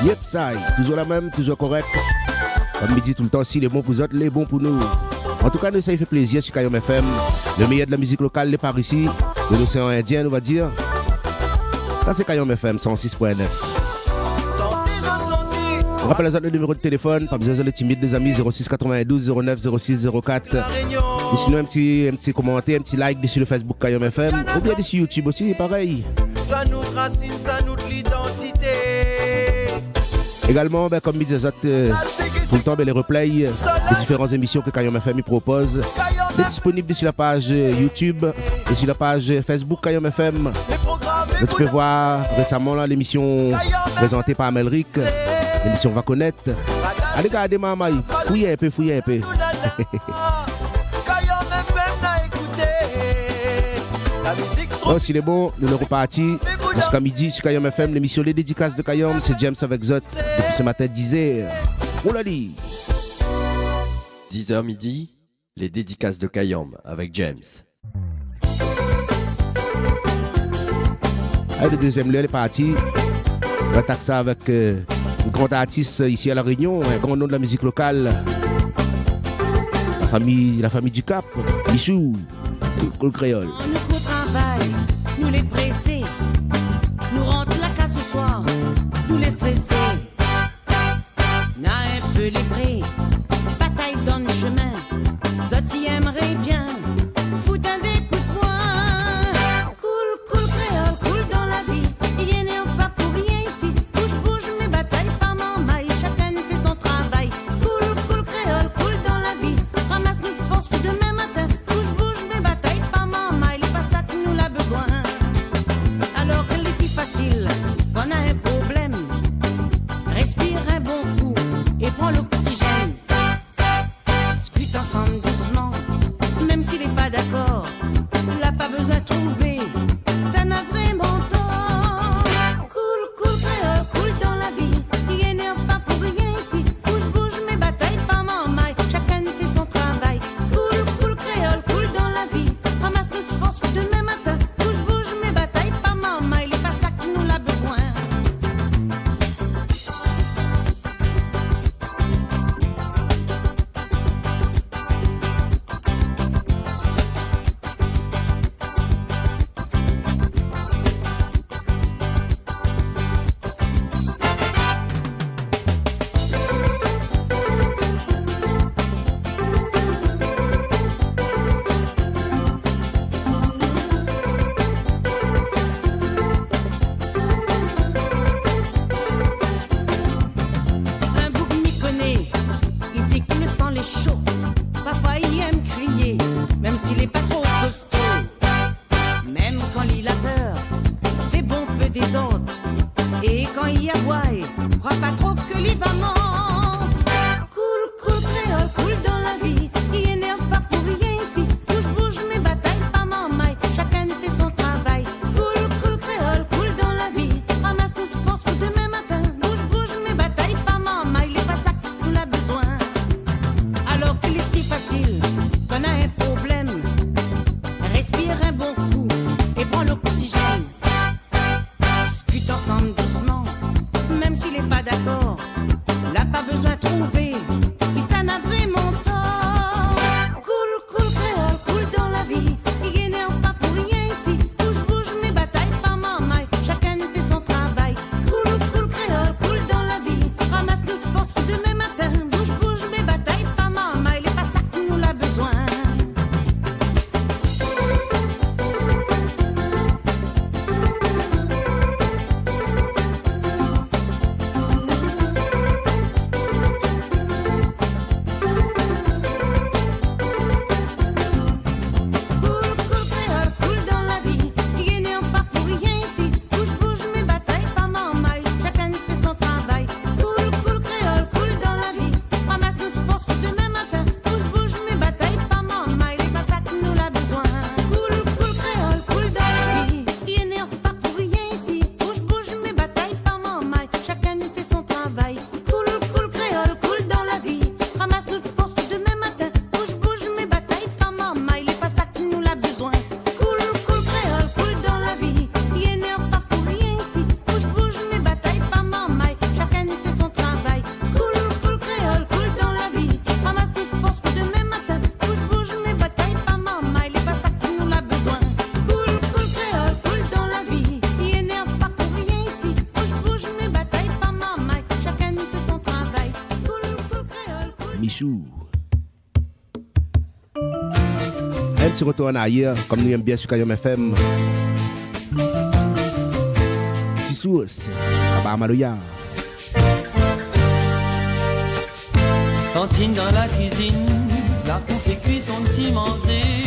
Yep, ça, toujours la même, toujours correct. Comme midi tout le temps, si les bons pour vous autres, les bons pour nous. En tout cas, nous, ça fait plaisir sur Kayom FM. Le meilleur de la musique locale, les par ici, de l'océan Indien, on va dire. Ça, c'est Kayom FM 106.9. On rappelle les autres le numéro de téléphone, pas besoin de le timide des amis, 06 92 09 06 04. Et sinon un petit commentaire, un petit like dessus le Facebook Kayom FM, ou bien dessus YouTube aussi, pareil. Ça nous racine, ça nous l'identité. Également, comme me disent tout le temps, les replays des différentes émissions que Kayom FM propose, est disponible dessus la page YouTube et sur la page Facebook Kayom FM. Là, tu peux voir récemment là, l'émission présentée par Amelric. L'émission va connaître. Allez, regardez maman, fouillez un peu. Oh, s'il est bon, nous sommes repartis jusqu'à midi sur Kayom FM. L'émission Les Dédicaces de Kayom, c'est James avec Zot. Depuis ce matin, 10h. On l'a dit. 10h midi, les Dédicaces de Kayom avec James. Allez, le deuxième lieu, elle est partie. On attaque ça avec un grand artiste ici à La Réunion, un grand nom de la musique locale. La famille du Cap, Michou, Cool Créole. Nous au travail, nous les pressés. Nous rentre la casse ce soir, nous les stressés. N'a un peu les prés, bataille dans le chemin. Zoti aimerait bien, foutre un des coups de poing. Cool Créole, cool dans la vie. Il y en a pas pour rien ici. Bouge, mes batailles pas m'en maille. Chacun fait son travail. Cool Créole, cool dans la vie. Ramasse nous force pour demain matin. Bouge, mes batailles pas m'en maille. C'est pas ça que nous l'a besoin. Alors qu'elle est si facile, qu'on a un problème. Respire un bon coup et prends l'oxygène. Discute ensemble doucement, même s'il n'est pas d'accord. L'a pas besoin de trouver, ça n'a vraiment tort. Cool Créole, cool dans la vie. Il énerve pas pour rien ici. Bouge, mes batailles pas m'en maille. Chacun fait son travail. Cool Créole, cool dans la vie. Ramasse toute force pour demain matin. Bouge, mes batailles pas m'en maille. C'est pas ça que nous l'a besoin. Un bouc m'y connaît, il dit qu'il me sent les chauds. Parfois il aime crier, même s'il est pas trop costaud. Même quand il a peur, fait bon peu des autres. Et quand il aboie, crois pas trop que lui va mort. Cool Créole, cool dans la vie. Il énerve pas pour rien Tissou. Un petit retour en arrière, comme nous aimons bien sur Kayom FM. Tissou, Abba Maloya. Cantine dans la cuisine, la pouf fait cuit son petit manger.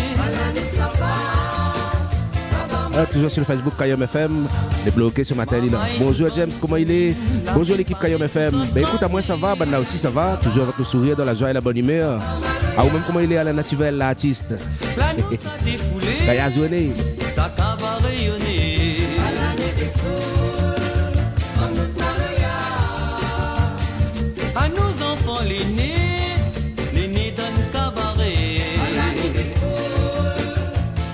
Toujours sur le Facebook Kayom FM, débloqué ce matin. Là. Bonjour James, comment il est? Bonjour l'équipe Kayom FM. Ben écoute, à moi ça va, ben là aussi ça va, toujours avec le sourire, dans la joie et la bonne humeur. Ah ou même comment il est à la naturelle, l'artiste. Kaya Zouene. Ça va rayonner. À nos enfants l'aîné donne cabaret.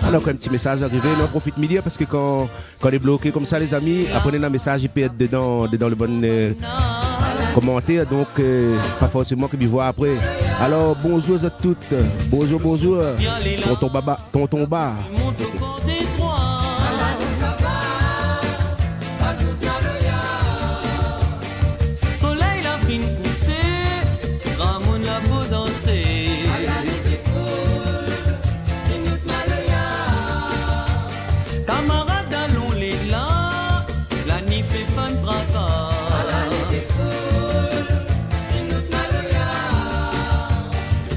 Alors un petit message arrivé, on profite midi parce que quand on est bloqué comme ça les amis, apprenez un message, il peut être dedans le bon commentaire, donc pas forcément que vous voir après. Alors bonjour à toutes, bonjour, tonton Baba. Soleil la fin poussée, Ramon la beau danser. Camarade allons les là, la nuit fait fan tracas.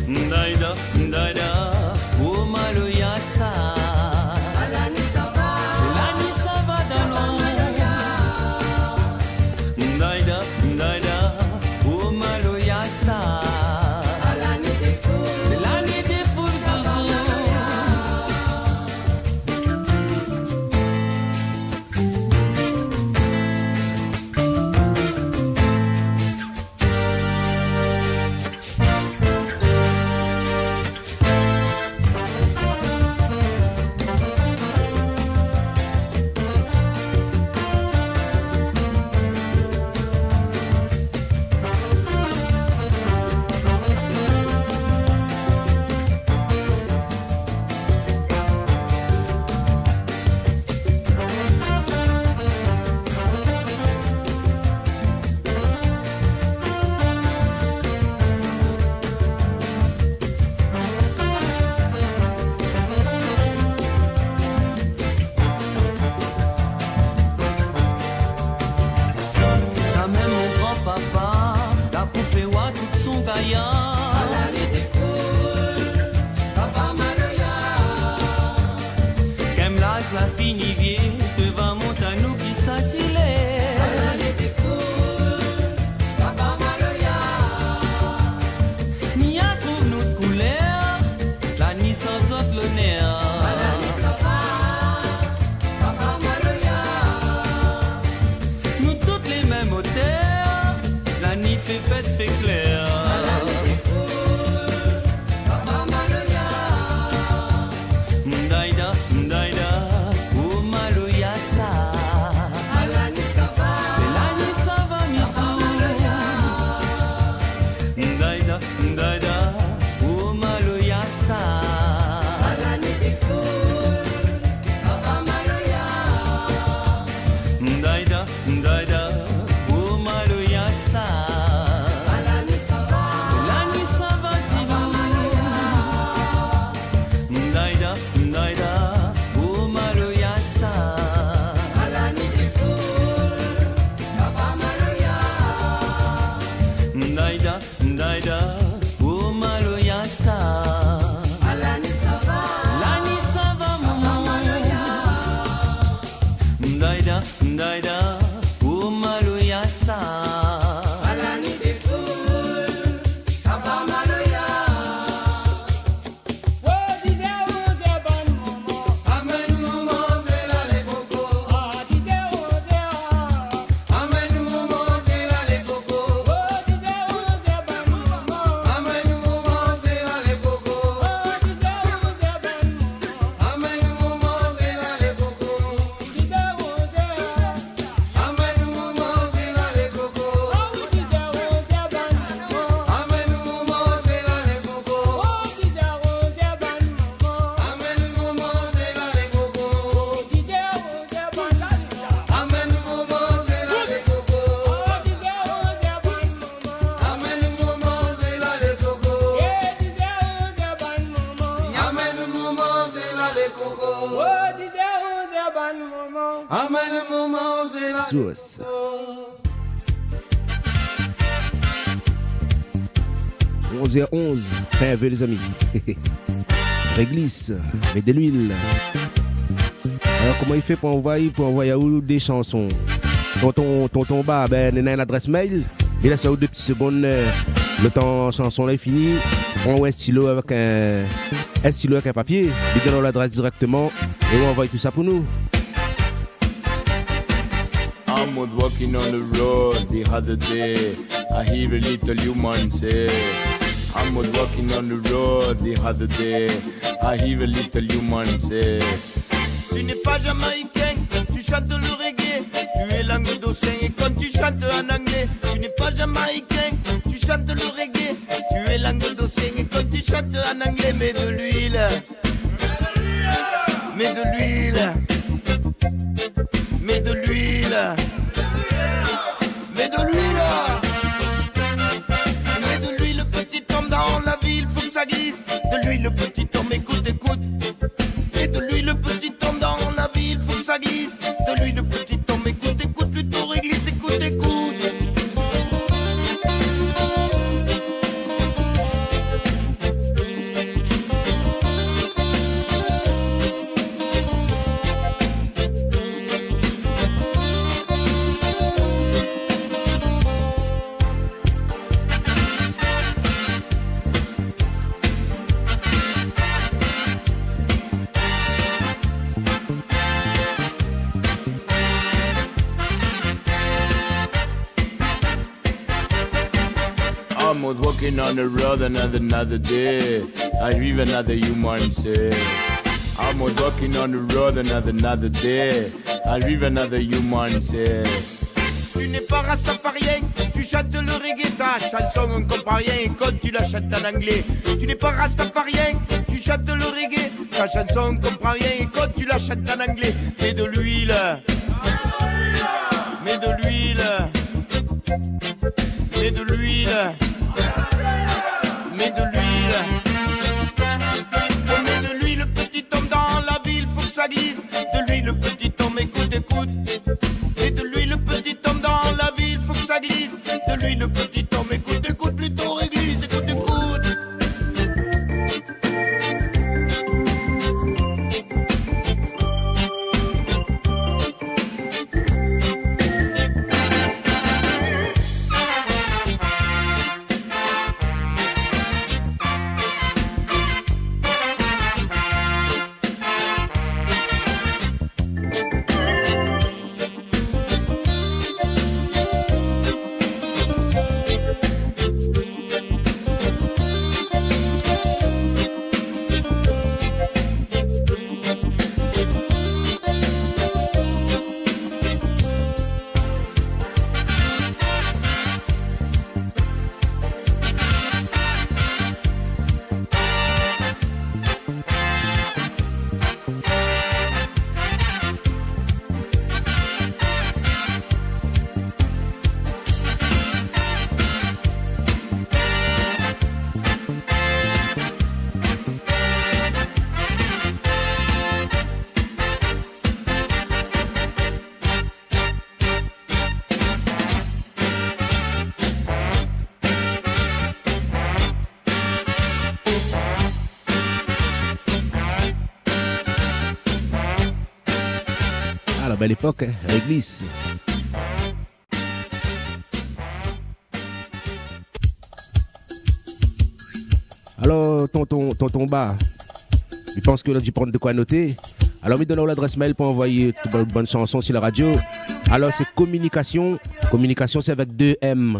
Ndaida, ndaida, oh maloya sa. Alani sa va dalon. Ndaida, ndaida, oh maloya sa. Alani de fou zozo. Ça même mon grand-papa, la poufé wa tout son gaïa. Alani de fou, papa Maloya. Qu'aime l'âge la fini vieille, devant montanou qui s'attilait. Alani de fou, papa Maloya. Ni a trouve notre couleur, la nuit sans autre l'honneur. Alani ça va, papa Maloya. Nous toutes les mêmes auteurs, la nuit fait bête, fait clair. Papa Maloya. Ndaida, ndaida, oh maloya sa. Alani ça va, misou. Ndaida, ndaida, oh maloya sa. Alani de fou, papa Maloya. Ndaida, ndaida, oh maloya sa. Alani ça va, tilou. Ndaida, ndaida, oh maloya sa. Alani de fou, papa Maloya. Ndaida, ndaida, oh maloya sa. Alani ça va, maman. Ndaida, ndaida, oh maloya sa. Alani de fou, papa Maloya. Amen momo, c'est là les cocos. Amen momo, c'est là les cocos. Amen momo, c'est là les cocos. Amen momo, c'est là les cocos. Sauce. « 11h11, rêve les amis. Réglisse, mais de l'huile. Alors comment il fait pour envoyer à où des chansons? Tonton Bas, ben il a une adresse mail. Il laisse à 2 petites secondes. Le temps chanson là est fini. On envoie un stylo avec un papier. Il donne l'adresse directement et on envoie tout ça pour nous. I'm walking on the road the other day. I hear a little human say. I'm walking on the road the other day. I hear a little human say. Tu n'es pas jamaïcain, tu chantes le reggae. Tu es languedocien et quand tu chantes en anglais. Tu n'es pas jamaïcain, tu chantes le reggae. Tu es languedocien et quand tu chantes en anglais. Mets de l'huile, mets de l'huile, mets de l'huile, mets de l'huile, mets de l'huile. Petit homme dans la ville, faut que ça glisse. De l'huile, petit homme, écoute, écoute. Et de l'huile, petit homme dans la ville, faut que ça glisse. De l'huile, petit homme, écoute, écoute, plutôt réglisse, écoute, écoute. I'm walking on the road another day. I hear another human say. I'm walking on the road another day. I hear another human say. Tu n'es pas rastafarien, tu chantes le reggae, ta chanson on comprend rien et quand tu la chantes en anglais. Tu n'es pas rastafarien, tu chantes le reggae, ta chanson on comprend rien et quand tu la chantes en anglais. Mets de l'huile, mets de l'huile, mets de l'huile, mets de l'huile. On met de l'huile, petit homme dans la ville, faut que ça glisse. De l'huile, petit homme, écoute, écoute. Et de l'huile, petit homme dans la ville, faut que ça glisse. De l'huile, petit homme, écoute, écoute, plutôt réglisse, écoute, écoute. Belle époque, hein, Réglisse. Alors, tonton Bas, je pense que là, tu prends de quoi noter. Alors, me donne l'adresse mail pour envoyer toute bonne chanson sur la radio. Alors, c'est communication. Communication, c'est avec 2 M.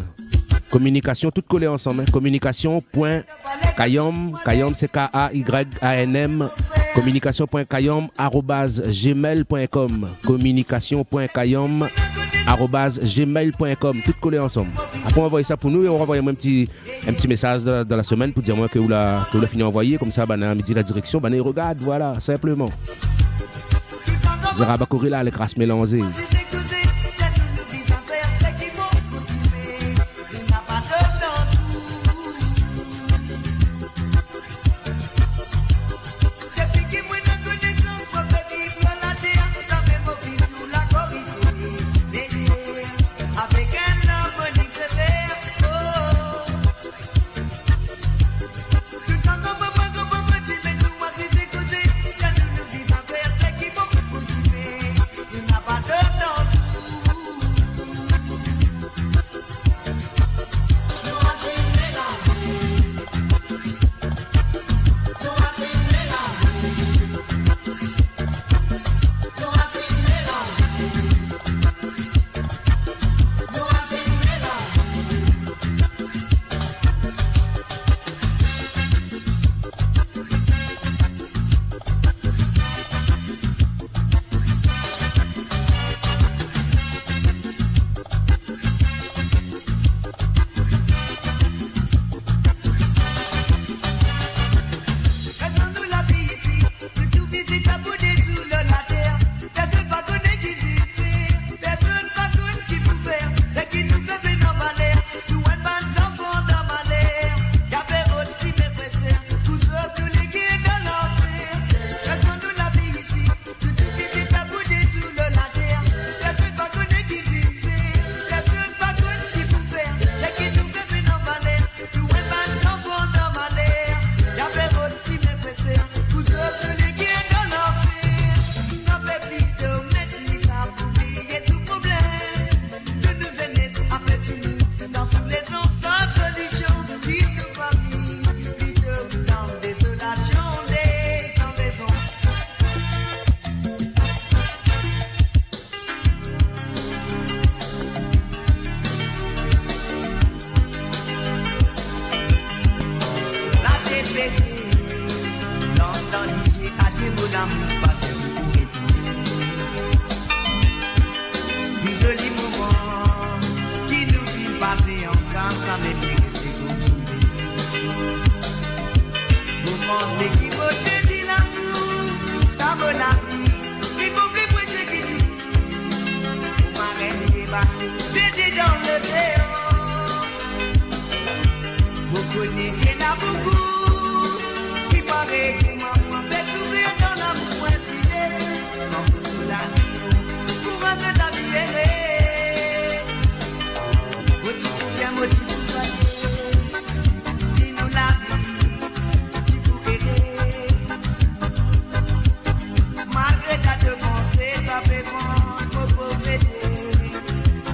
Communication, tout collé ensemble. Hein. Communication.kayom. Kayom, c'est K-A-Y-A-N-M. communication.kayom@gmail.com. communication.kayom@gmail.com. Tout collé ensemble. Après on va envoyer ça pour nous et on va envoyer un petit message dans la semaine pour dire moi que vous l'avez fini d'envoyer. Comme ça, on me dit la direction, on regarde, voilà, simplement. Zara Bakori là, les crasses mélangées. Petit dans l'océan. Beaucoup n'y en a beaucoup qui paraît que maman fait souffrir dans l'amour infidèle. Sans vous soulager, pour un de la vie aimée. Motif pour bien, motif pour soigner. Si nous la vie, qui pour aider. Malgré ta de pensée, ta pévance, vos pauvretés.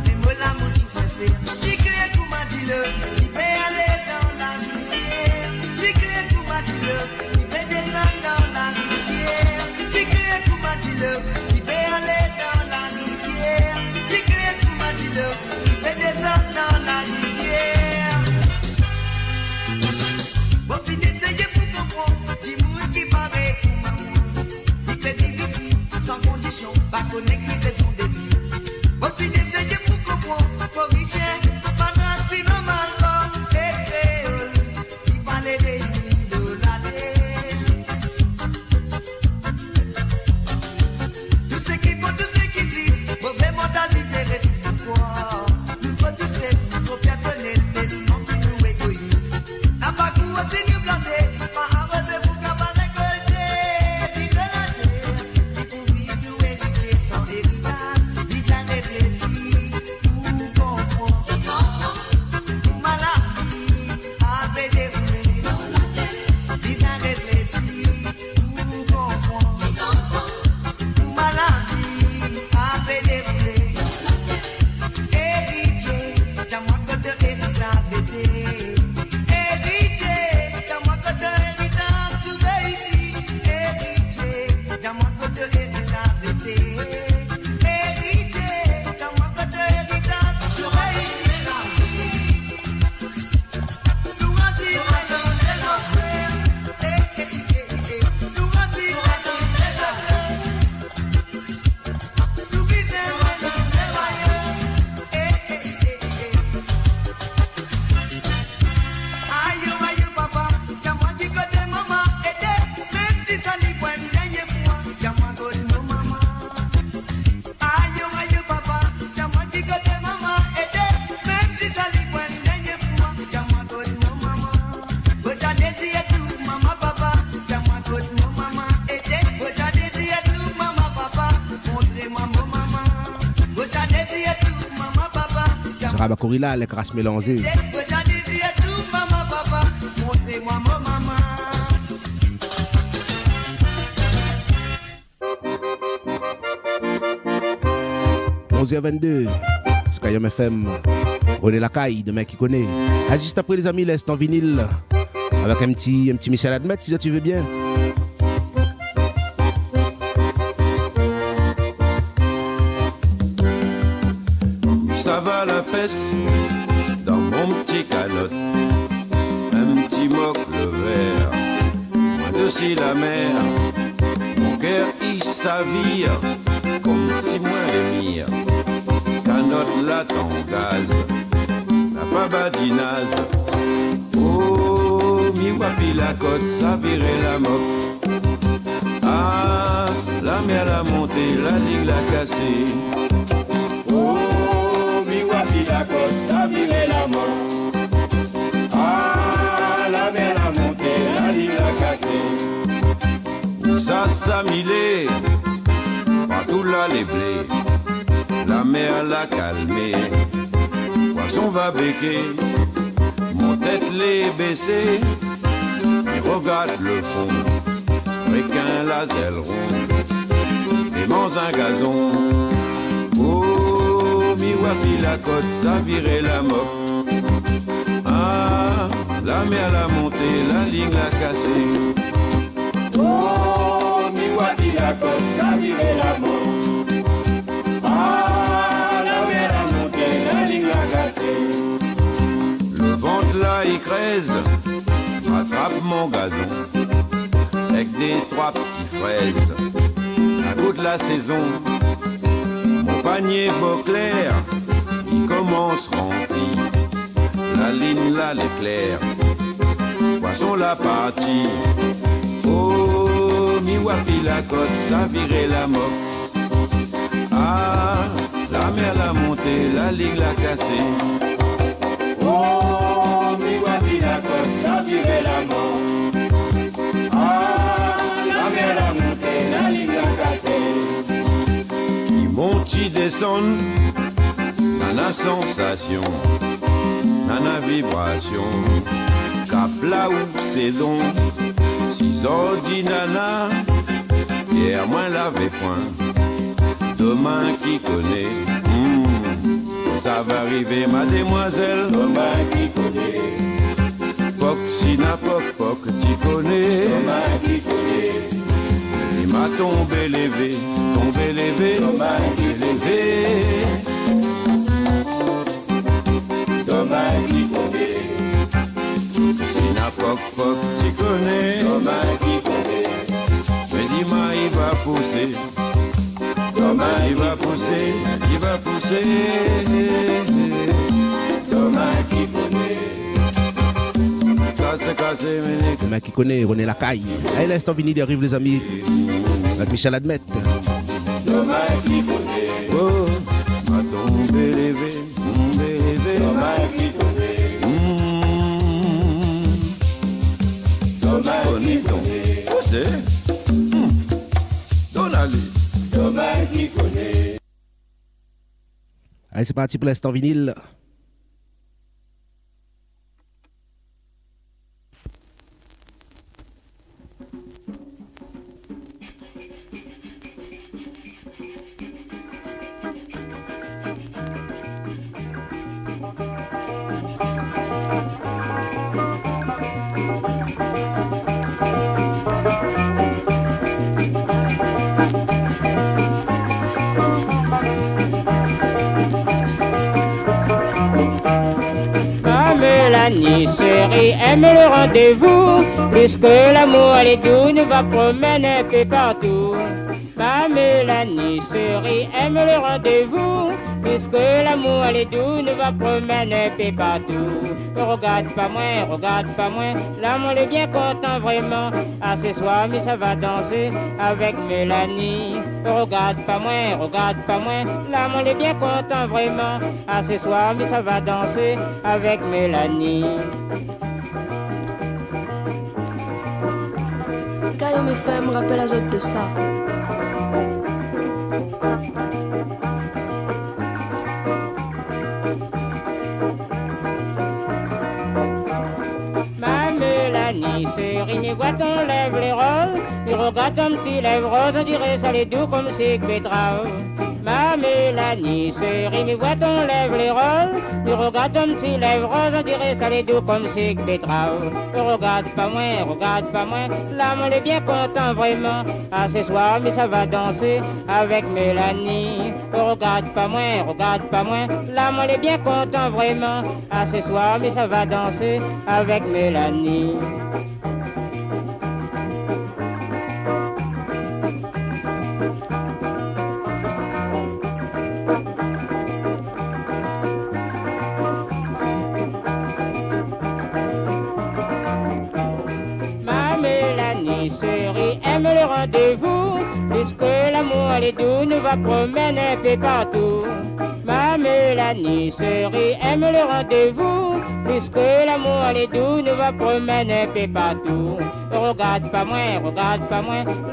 Mais moi l'amour qui se fait, qui crée tout m'a dit le, qui peut aller dans la rivière. Qui crée tout m'a dit le, qui peut descendre dans la rivière. Qui crée tout m'a dit le, qui peut aller dans la rivière. Qui crée tout m'a dit le, qui peut descendre dans la rivière. Bon, puis d'essayer pour comprendre, dis-moi qui paraît comme maman. Il fait difficile, sans condition, pas connecter son débit. Bon, puis d'essayer pour comprendre, corriger, pas si normalement, et créole, il fallait réunir de la terre. Tout ce qui faut, tout ce qui vit, mauvais mentalité, résiste pourquoi. Nous faut tous faire, trop personnel, tellement qui nous égoïstes. N'a pas coup aussi nous planter, pas arroser pour qu'à pas récolter. Puis de la terre, il faut vivre, nous hériter sans héritage. Vite à réfléchir, pour comprendre. Pour maladie, avec des vrais. Vite à réfléchir, pour comprendre. Pour maladie, avec des vrais. Héritier, t'as moi que de héritage c'était. Héritier, t'as moi que de héritage tout réussi. Héritier, t'as moi que de héritage c'était. Héritier, t'as moi que de héritage tout réussi. Tout rempli de l'enfer. Tout rempli de l'enfer. Tout vide de aïe, aïe, papa, tiens-moi du côté maman, aidez, même si ça l'y voit une dernière fois, tiens-moi côté maman. Aïe, aïe, papa, tiens-moi du côté maman, aidez, même si ça l'y voit une dernière fois, tiens-moi côté maman. Regardez si y a tout, maman, papa, tiens-moi côté maman, aidez, regardez si y a tout, maman, papa, montrez-moi mon maman. Regardez si y a tout, maman, papa, Sarah Bakourila, les crasses mélangées. regardez si y a tout, maman, papa, montrez-moi mon maman. 11h22, Skyom FM, René Lacaille, de mec qui connaît. Ah, juste après les amis, laisse en vinyle, avec un petit Michel Admet, si tu veux bien. Ça va la peste dans mon petit canot, un petit moque le vert, moi dessus la mer, mon cœur il s'avire comme si moi les mire, canotte là ton gaz, n'a pas badinage, oh mi wapi la côte, ça virait la moque, ah la mer l'a montée, la ligne l'a cassée, oh la côte, ça virait la mort. Ah, la mer a monté, la ligne a cassé. Ça s'amilé, partout là les blés. La mer l'a calmé, poisson va béquer. Mon tête les baissée, et regarde le fond. Requin la zèle ronde, aimant un gazon. Oh, mi wapi la côte, ça virait la moque. Ah, la mer l'a monté, la ligne l'a cassé. Oh, mi wapi la côte, ça virait la moque. Ah, la mer l'a monté, la ligne l'a cassé. Le ventre là, il crèse, rattrape mon gazon. Avec des trois petits fraises, à goût de la saison. Mon panier beau clair, il commence rempli. La ligne là l'éclair, poisson la partie. Oh, mi wapi la côte, ça virait la moque. Ah, la mer l'a monté, la la ligne l'a cassé. Oh, mi guapi la côte, sans vivre la mort. Ah, la mer la montée, la ligne l'a cassé. Il monte, il descend, dans la sensation, dans la vibration. Cap là où c'est donc, 6 heures dit nana, hier moins lavé point, demain qui connaît, ça va arriver mademoiselle, demain qui connaît, poc si n'a poc poc tu connais, demain qui connaît, il m'a tombé levé, demain qui levé, demain qui connaît. Poc poc tu connais, demain qui connaît, mais dis-moi il va pousser, demain il va pousser, il va pousser, demain qui connaît, cassé, mais demain qui connaît, on est la caille. Allez, l'instant vini d'arrive les amis, avec Michel Admet. Demain qui connaît, oh, m'a tombé levé, demain qui connaît. Demain qui connaît. Allez, c'est parti pour l'instant vinyle. Mélanie, chérie, aime le rendez-vous, puisque l'amour elle est doux, nous va promener un peu partout. Ma Mélanie, chérie, aime le rendez-vous, puisque l'amour elle est doux, nous va promener un peu partout. Regarde pas moins, l'amour est bien content vraiment. Ah ce soir, mais ça va danser avec Mélanie. Regarde pas moins, l'amour est bien content vraiment. Ah ce soir, mais ça va danser avec Mélanie. Kayom FM rappelle à autres de ça. Ma Mélanie, chérie, mais voit ton lèvre les roses, il regarde ton petit lèvre rose, on dirait ça les doux comme c'est betterave. Ma Mélanie, chérie, mais voit ton lèvre les roses, il regarde ton petit lèvre rose, on dirait ça les doux comme c'est betterave. Regarde pas moins, l'amour est bien content vraiment. Ah ce soir, mais ça va danser avec Mélanie. Regarde pas moins, l'amour est bien content vraiment. Ah ce soir, mais ça va danser avec Mélanie. Chérie, aime le rendez-vous, puisque l'amour elle est doux, nous va promener un peu partout. Ma Mélanie, chérie, aime le rendez-vous, puisque l'amour elle est doux, nous va promener un peu partout. Regarde pas moins,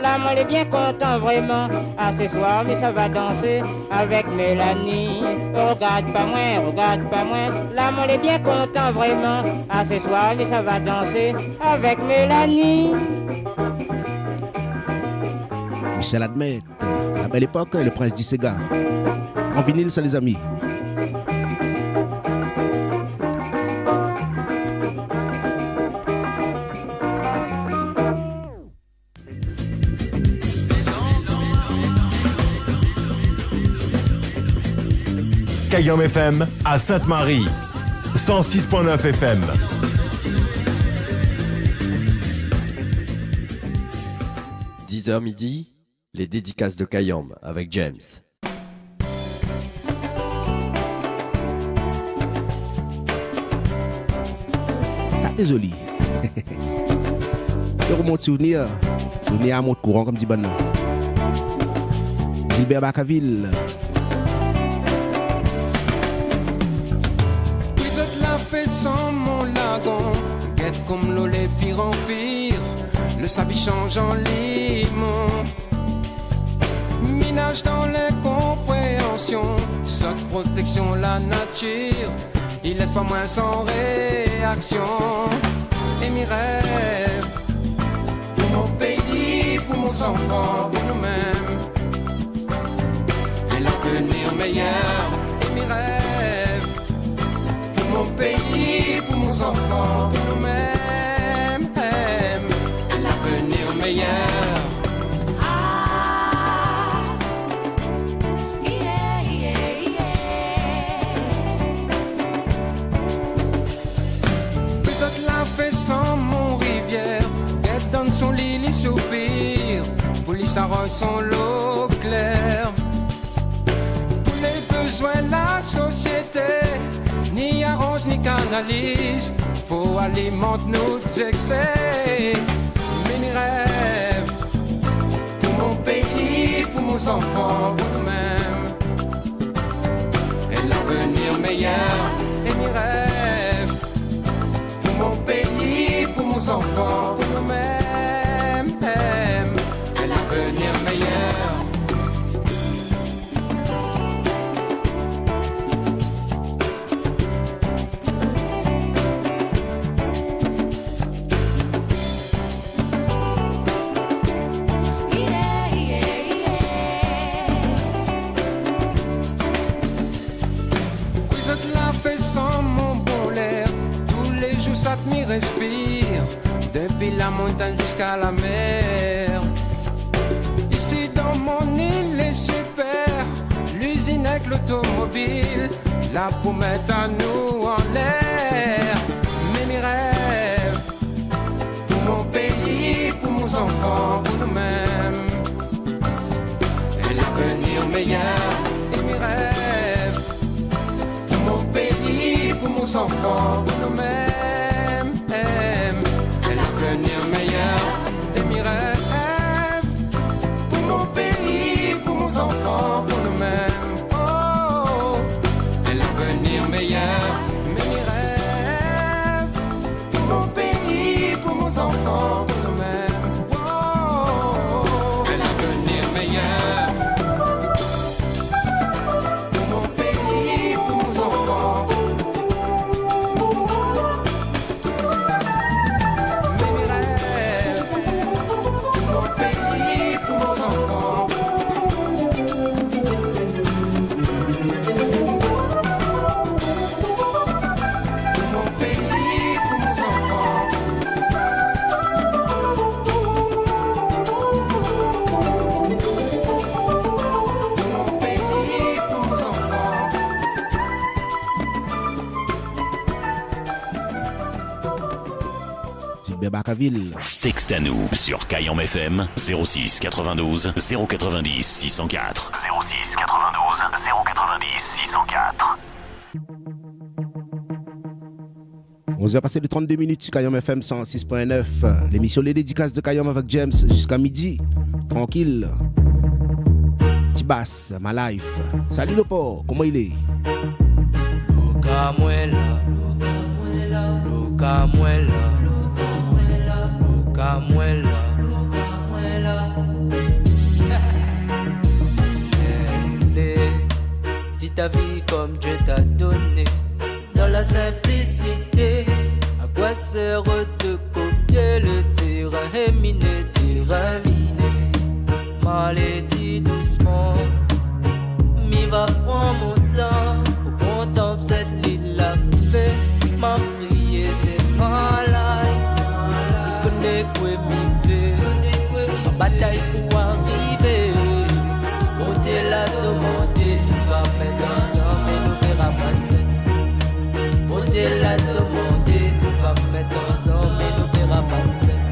l'amour est bien content vraiment. Ah ce soir, mais ça va danser avec Mélanie. Regarde pas moins, l'amour est bien content vraiment. Ah ce soir, mais ça va danser avec Mélanie. Michel Admet, la belle époque, le prince du Sega. En vinyle, ça les amis. Kayom FM à Sainte-Marie, 106.9 FM. – 10h midi, les dédicaces de Kayom avec James. Ça t'est joli. Je remonte souvenir à mon courant comme dit Banna. Gilbert Bacaville. le sable change en limon. Minage dans l'incompréhension, saute protection la nature, il laisse pas moins sans réaction. Et mes rêves, pour mon pays, pour mon enfant, pour nous-mêmes, et l'avenir meilleur. Et mes rêves, pour mon pays, pour mon enfant, pour nous-mêmes, et l'avenir meilleur. Sans mon rivière, guette dans son lit, les soupire, police arroge son l'eau claire. Pour les besoins de la société, ni arrange ni canalise, faut alimenter nos excès. Mais mes rêves, pour mon pays, pour mes enfants, pour nous-mêmes, et l'avenir meilleur. Et mes rêves, mon pays, pour mes enfants, pour nous-mêmes, et l'avenir meilleur. Vous êtes là fait sans mon bon l'air, ça m'y respire, depuis la montagne jusqu'à la mer. Ici dans mon île est super, l'usine avec l'automobile, là pour mettre à nous en l'air. Mais mes rêves, pour mon pays, pour mes enfants, pour nous-mêmes, et l'avenir meilleur. Et mes rêves, pour mon pays, pour mes enfants, pour nous-mêmes, et l'avenir meilleur. Et mes rêves, pour mon pays, pour mes enfants, pour nous-mêmes, oh, et l'avenir meilleur. Mais mes rêves, pour mon pays, pour mes enfants, pour nous-mêmes, oh, et l'avenir meilleur. Pour mon pays, pour mes enfants, Texte à nous sur Kayam FM 06 92 090 604. 06 92 090 604. 11h passé de 32 minutes sur Kayam FM 106.9. L'émission Les Dédicaces de Kayam avec James jusqu'à midi. Tranquille. Petit basse, ma life. Salut le port, comment il est? Luca Muela, Luca Muela. Laisse-les, dis ta vie comme Dieu t'a donné, dans la simplicité. À quoi sert de copier le terrain miné, terrain miné? Malédit doucement, m'y va prendre mon temps pour qu'on tombe cette l'île la fait. Ma prière c'est ma life. Connais quoi m'y fait, ma bataille pour arriver. Si bon Dieu l'a demandé, nous va mettre ensemble et nous verra pas cesse. Si bon Dieu l'a demandé, nous va mettre ensemble et nous verra pas cesse.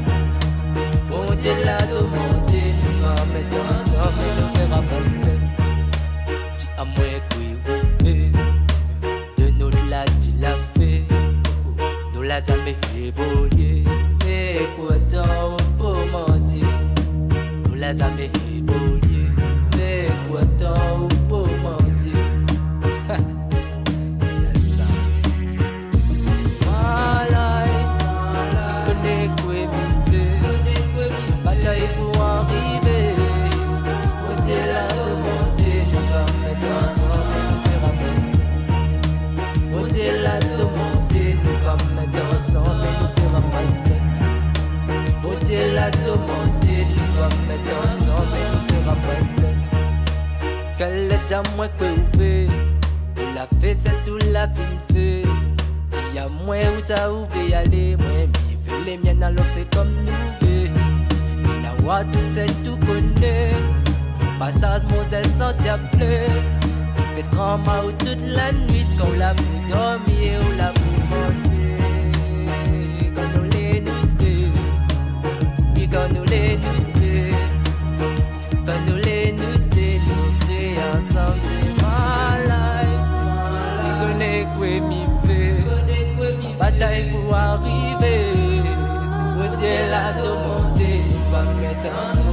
Si bon Dieu l'a demandé, nous va mettre ensemble et nous verra pas cesse. Dis à moi que oui, de nous l'a dit la fait, nous l'a jamais évolué. Et pourtant, pour mentir, nous l'a jamais évolué. Mais pourtant, pour mentir, yes, my life, connais quoi m'y fait, jam moi que vous fait. Tout la fait, c'est tout la fin fait. Dis à moi où ça vous veut aller. Moi, mi fait les miennes à l'offre comme nous veut. Il n'a pas tout c'est tout connaît. Passage, Moses sans diable. Fait trauma ou toute la nuit. Quand la pluie dormir ou la pluie penser. Quand nous les nuits. Oui, quand nous les nuits. Quand nous les nuits. Nous créons ensemble, c'est ma life. Je connais quoi m'y fait. Bataille pour arriver. Si vous Dieu l'a demandé, il va me mettre ensemble.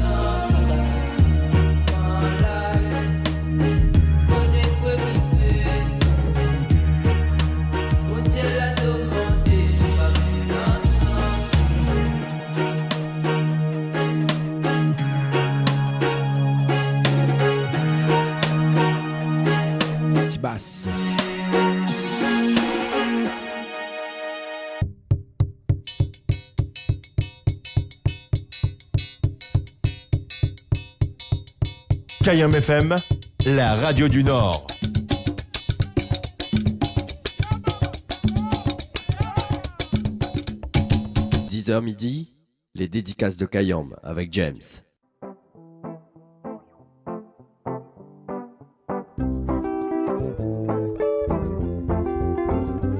Basse. Kayam FM, la radio du Nord. – 10h midi, les dédicaces de Kayam avec James.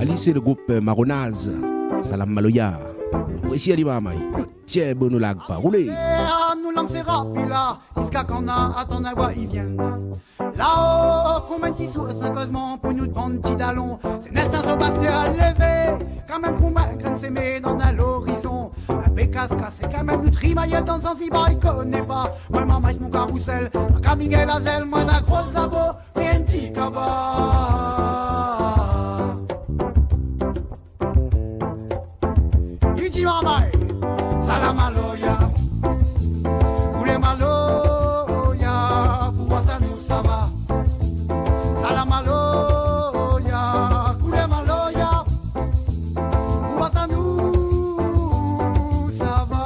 Ali, c'est le groupe Maronaz. Salam Maloya. Ici, Ali Mamay. Tiens, bon, nous lag pas. Roulez. Nous lancer rapila, jusqu'à qu'on a à ton agua, ils viennent. Là-haut, combien de sous sérieusement pour nous prendre petit dallon. C'est Nelson Sébastien à lever. Quand même, combien graine s'aimer dans l'horizon. Un bécasse cassé, quand même, nous trimaillons dans Zanzibar, il connaît pas. Moi, maman, mon carrousel. Un camingé la zèle, moi, d'un gros sabot. Et un petit cabas. Mamai, salam aloya, koule maloya, pour ça nous ça va. Salam aloya, koule maloya, pour ça nous ça va.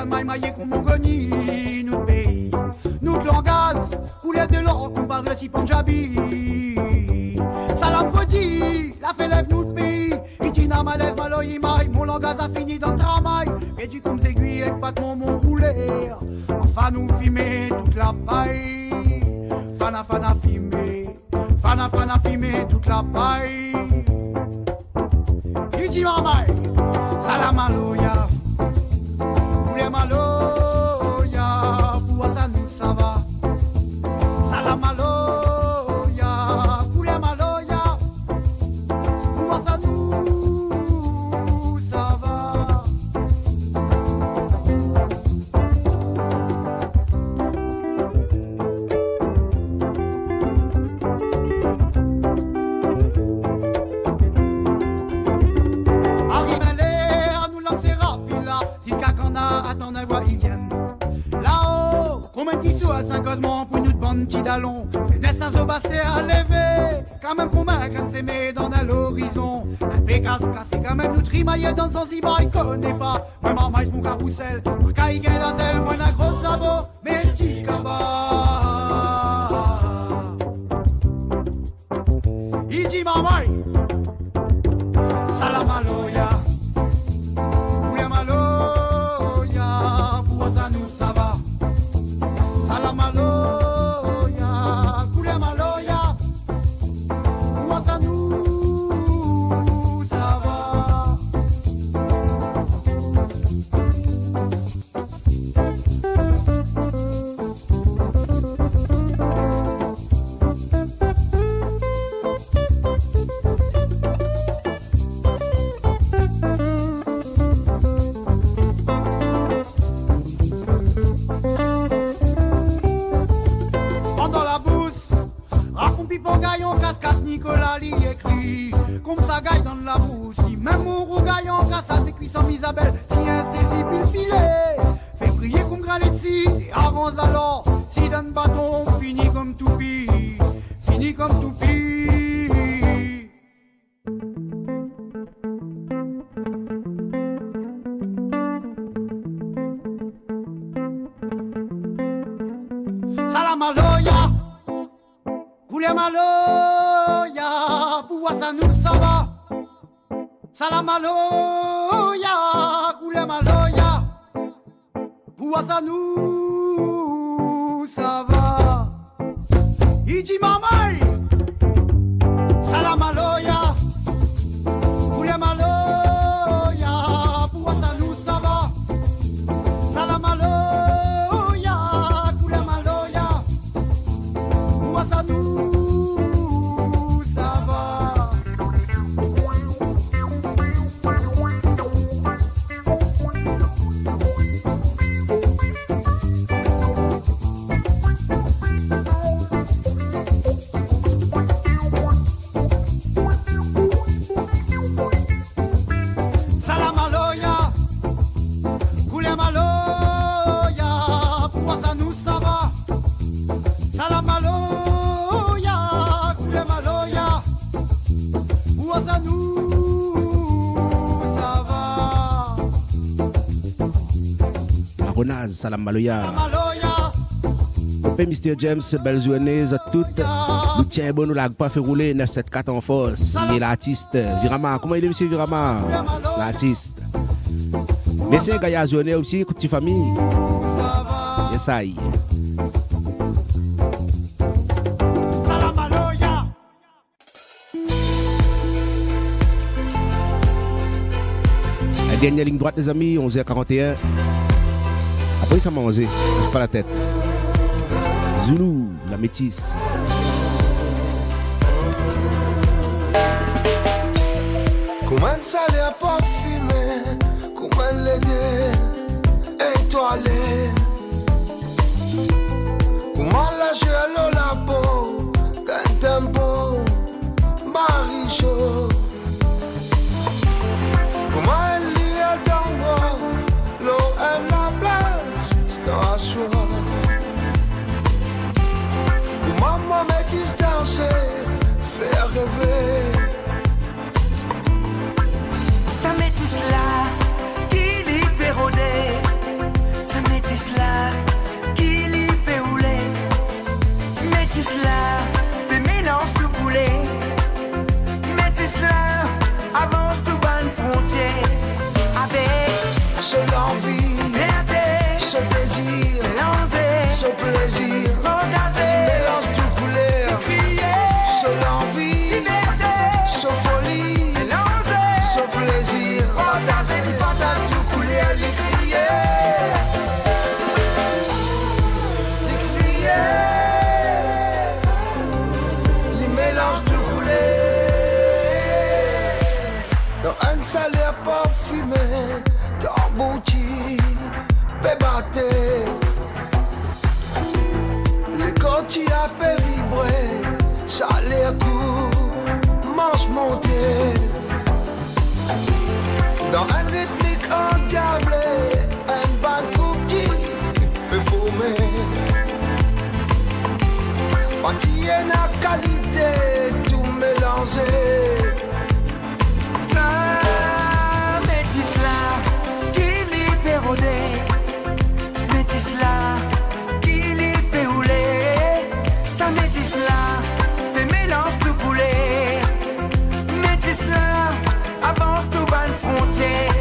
Maïmaillé qu'on m'ongoni, nous pays, nous langage, coulette de l'or comparé si Punjabi. Salam Fodi, la fait lève nous pays, Itina malaise maloï maï, mon langage a fini dans le travail, et du comme aiguilles avec pas mon rouler, enfin nous filmer toute la paille, fana filmer toute la paille. Itina maï, salam aloya. Maloya, pour ça nous ça va. Salam maloya, koule maloya, pour ça nous ça va. Arrive l'air, nous lancer rapila, jusqu'à qu'on a attend un voix ils viennent. Là-haut, combien de sous à Saint-Cosmond pour nous de bande petit dallon. C'est Nelson Sébastien à lever. Quand même combien quand c'est met dans l'horizon. Un pécasse cassé quand même nous trimaillons dans Zanzibar, il connaît pas. Moi maman mon carrousel, pour qu'il gagne la zèle, moi la grosse sabot, mais le petit cabas. Il dit maman, salam aloya. Nicolas l'y écrit, comme ça gagne dans la bouche. Si même mon rougaillon, grâce à ses cuissons Isabelle, si insaisible il filet, fait prier comme Granetsi, et avance alors, si de viande bâton, fini comme toupie, fini comme toupie. Salamaloya, coulez maloya, pour ça nous ça va. Salamaloya, coulez maloya, pour ça nous ça va. Il dit mamay, salamaloya, coulez maloya, pour ça nous ça va. Salamaloya. Salam Maloya. Mr. James, belle journée à toutes. Nous tiens bon, nous l'avons pas fait rouler 974 en force. Il est l'artiste Virama. Comment il est, monsieur Virama? L'artiste. Merci, Gaïa journée aussi, petite famille. Yes, ça y est. La dernière ligne droite, les amis, 11h41. Après ça m'a mangé, c'est pas la tête. Zulu, la métisse. Comment ça l'est parfumé, comment l'aider, étoilé. Comment la gelo la peau, d'un tempo, marichot. Comment elle lit à dans moi, l'eau est la place, c'est à soi. Comment ma métisse danser, faire rêver. Sa métisse là, qui l'y pérodé. Sa métisse là, qui l'y péoulé. Métisse là, des mélanges tout coulé. Métisse là, avance tout bonne frontière. Avec ce l'envie, ce désir, ce plaisir, mélange tout couleur. Ce l'envie, ce folie, ce plaisir, partage tout couleur, les crier. Les mélanges tout couleur. Dans un salaire parfumé, t'embouti, bébaté. Les côtiers à paix vibrer, ça les coups, manche montée. Dans un rythmique endiablé, un bal coupe-ti peut fumer. Pâtier la qualité, tout mélangé. sa métisse là, qui l'y pérodé. Métisse là, qui l'y péoulé. Sa métisse là, des mélanges tout coulé. Métisse là, avance tout bas le frontière.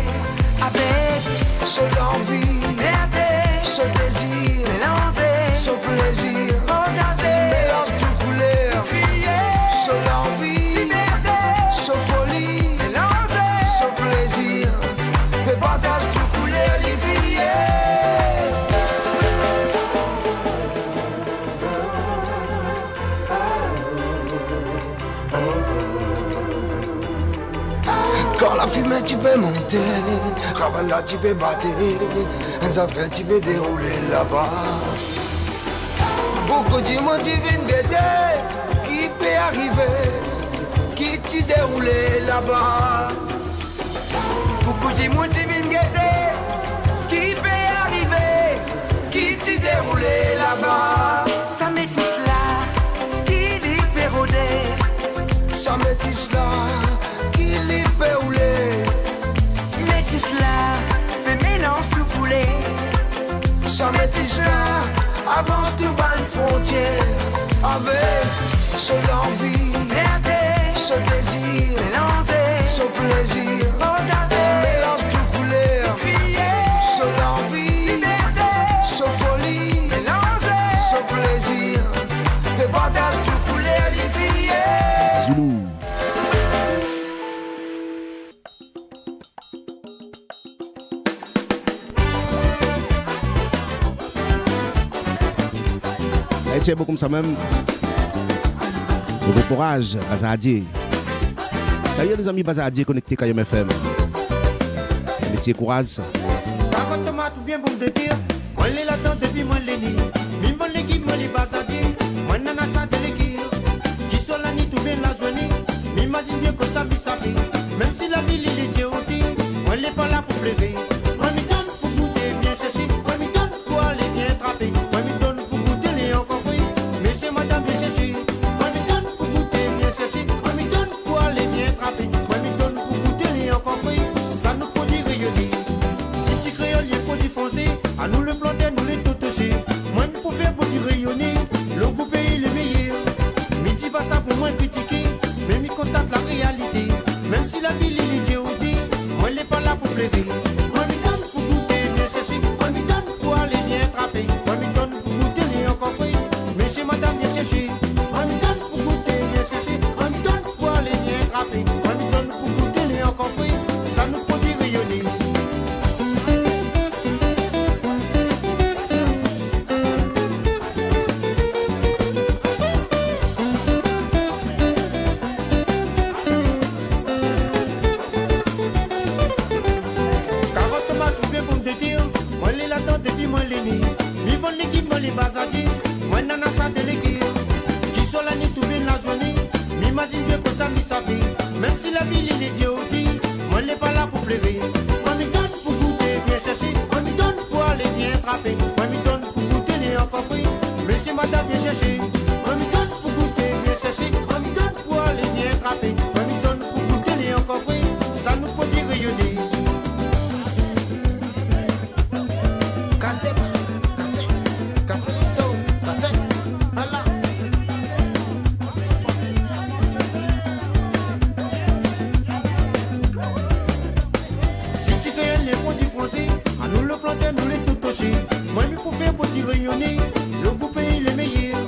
Avec ce l'envie, ce désir, ce plaisir, mélange tout couleur. Ce l'envie, ce folie, ce plaisir, et partage tout couleur, les quand la fumée tu peux monter, Ravala tu peux battre, un affaire tu peux dérouler là-bas. Beaucoup de monde tu viens guetter, qui peut arriver, qui tu dérouler là-bas. beaucoup de monde qui viennent guetter, qui peut arriver, qui tu dérouler là-bas. ce l'envie, ce désir, ce plaisir, mélange tout couleur, ce l'envie, ce folie, ce plaisir, de partage tout couleur, les Zulu. Et tiens, beaucoup comme ça même. Bon courage, Bazadier. Salut les amis Bazadier connectés Kayom FM. Métier courage. Par contre, moi, tout bien pour me dire. Moi, les là-dedans depuis moi, les nids. Mimon l'équipe, moi, les Bazadier. Moi, nana, ça de l'équipe. Qui soit la nuit, tout bien la journée. M'imagine bien que ça vit, ça fait. Même si la ville, il est diéroté. Moi, elle est pas là pour pleurer. Moi, m'y donne pour goûter, viens chercher. Moi, m'y donne pour aller, viens attraper. Moi, m'y donne pour goûter, les encore fruits. Monsieur, madame, viens chercher. Moi, m'y donne pour goûter, viens chercher. Moi, m'y donne pour aller, viens attraper. Moi, m'y donne pour goûter, les encore fruits. Ça nous produit rayonner. Si tu créoles, il produit foncé. À nous le planter, nous les tout toucher. Moi, il faut faire pour du rayonner. Le goût pays, le meilleur. Mais dis pas ça pour moi critiquer. Mais m'y constate la réalité. Même si la ville, il est diéroté. Moi, il n'est pas là pour pleurer. Moi, m'y donne pour goûter, viens chercher. Moi, m'y donne pour aller, viens attraper. Moi, m'y donne pour goûter, les encore fruits. Monsieur, madame, viens chercher. Moi, m'y donne pour goûter, viens chercher. Moi, m'y donne pour aller, viens attraper. Moi, m'y donne pour goûter, les encore fruits. Ça nous produit rayonner. Carotte, tomate, tout bien pour me dire. Moi, les là-dedans depuis moi, les nids. Mi vont l'équipe, moi, les Bazadier. Moi, nana, ça de l'équipe. Qui soit la nuit, tout bien la journée. M'imagine bien que ça, ça fait. Même si la ville, il est diéroté. Moi, elle n'est pas là pour pleurer. Moi, m'y donne pour goûter, viens chercher. Moi, m'y donne pour aller, viens attraper. Moi, m'y donne pour goûter, les encore fruits. Monsieur, madame, viens chercher. Moi, m'y donne pour goûter, viens chercher. Moi, m'y donne pour aller, viens attraper. Moi, m'y donne pour goûter, les encore fruits. Ça nous produit rayonner. Cassez, cassez, cassez, cassez, voilà. Si tu fais les produits français, à nous le planter, nous les tout toucher. Moi, il faut faire pour dire rayonner. Le goût pays, le meilleur.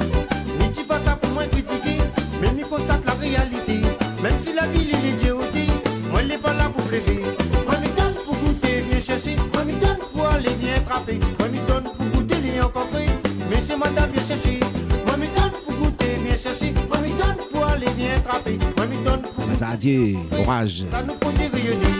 N'y dis pas ça pour moi critiquer. Mais m'y constate la réalité. Même si la ville, il est diéroté. Moi, il n'est pas là pour pleurer. Moi, m'y donne pour goûter, viens chercher. Moi, m'y donne pour aller, viens attraper. Moi, m'y donne pour goûter, les encore fruits. Monsieur, madame, viens chercher. Moi, m'y donne pour goûter, viens chercher. Moi, m'y donne pour aller, viens attraper. Moi, m'y donne pour Bazadier, courage. ça nous produit rayonner.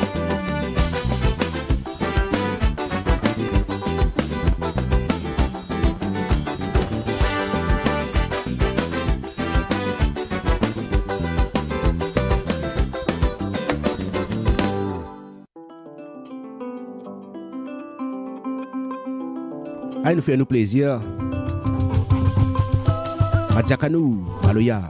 Ah, il nous fait un plaisir. Madjakanou, Maloya.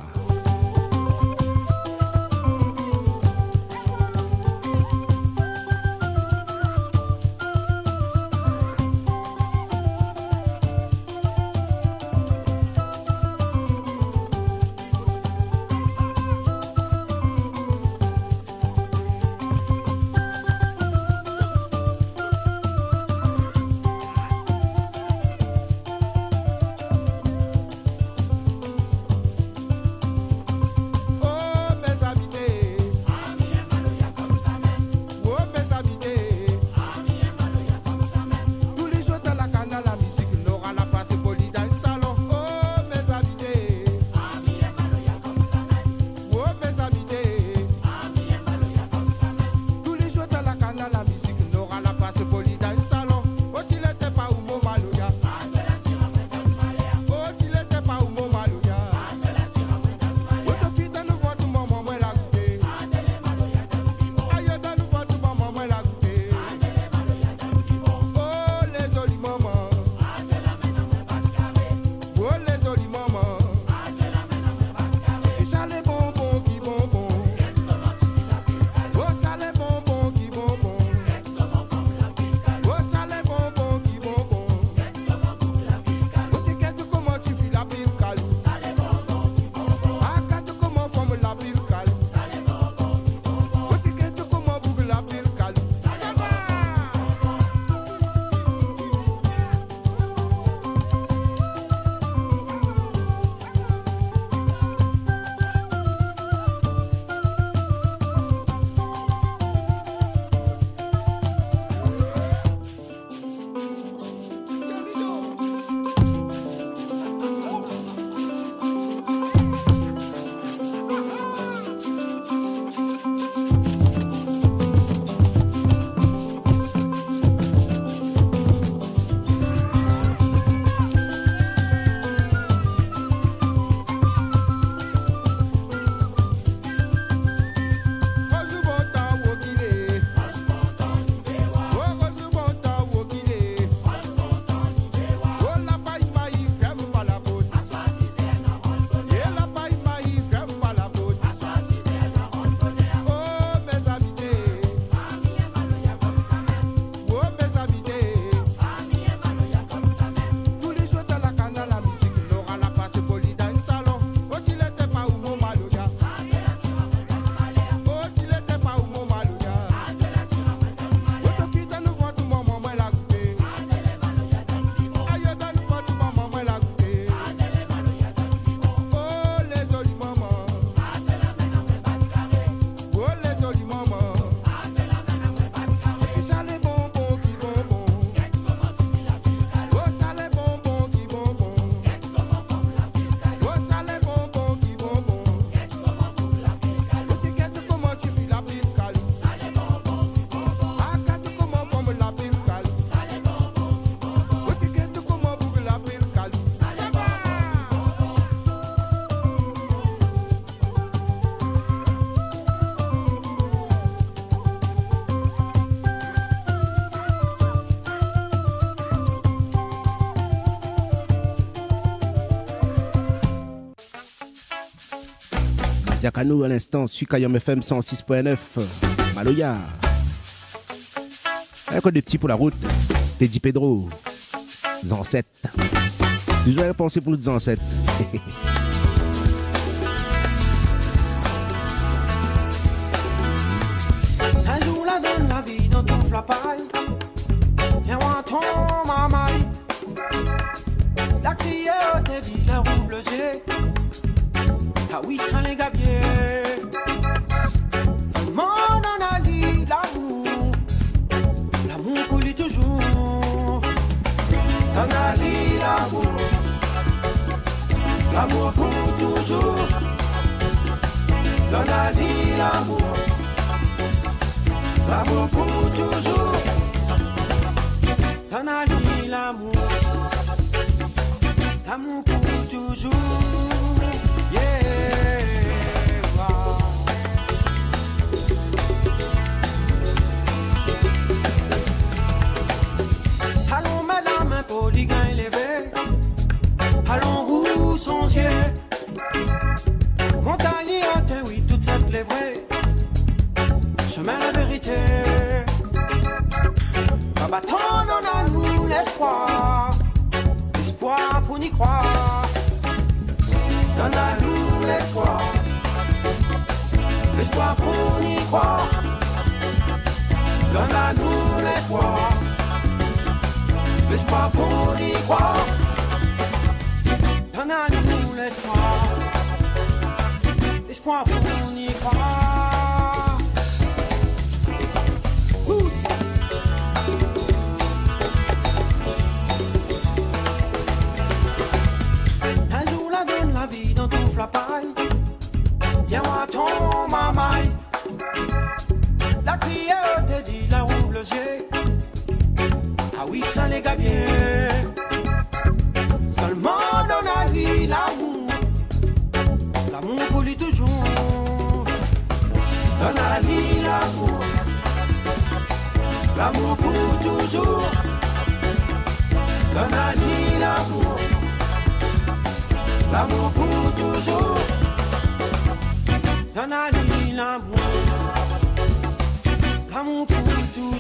Diakano à l'instant, sur Kayam FM 106.9. Maloya. Un code de petits pour la route. Teddy Pedro. Zancette. Toujours à penser pour nous Zancette. Un jour la donne la vie dans tout la paille. Et on tombe ma maille. La crière te dit la rouvre le jet. Ah oui, ça les gabiers. Le monde en a dit l'amour. L'amour pour lui toujours. On a dit l'amour. L'amour pour toujours. On a dit l'amour. L'amour pour toujours. On a dit l'amour. L'amour pour toujours. Yeah, wow. Allons mettre la main pour les gains élevés. Allons roux son ciel. Montagne à terre, oui, toute cette lèvre. Chemin la vérité. Bâton on a nous l'espoir. L'espoir pour n'y croire. Donne à nous l'espoir. L'espoir pour n'y croire. Donne à nous l'espoir. L'espoir pour y croire. Donne à nous l'espoir. L'espoir pour y croire. Un jour la donne la vie dans tout la paille. Viens voir ton mamaille. La crière te dit la ouvre le yeux. Ah oui, ça les gabiers. Seulement donne à lui l'amour. L'amour pour lui toujours. Donne à lui l'amour. L'amour pour toujours. Donne à lui l'amour. L'amour pour toujours. Donne à lui l'amour. L'amour pour toujours.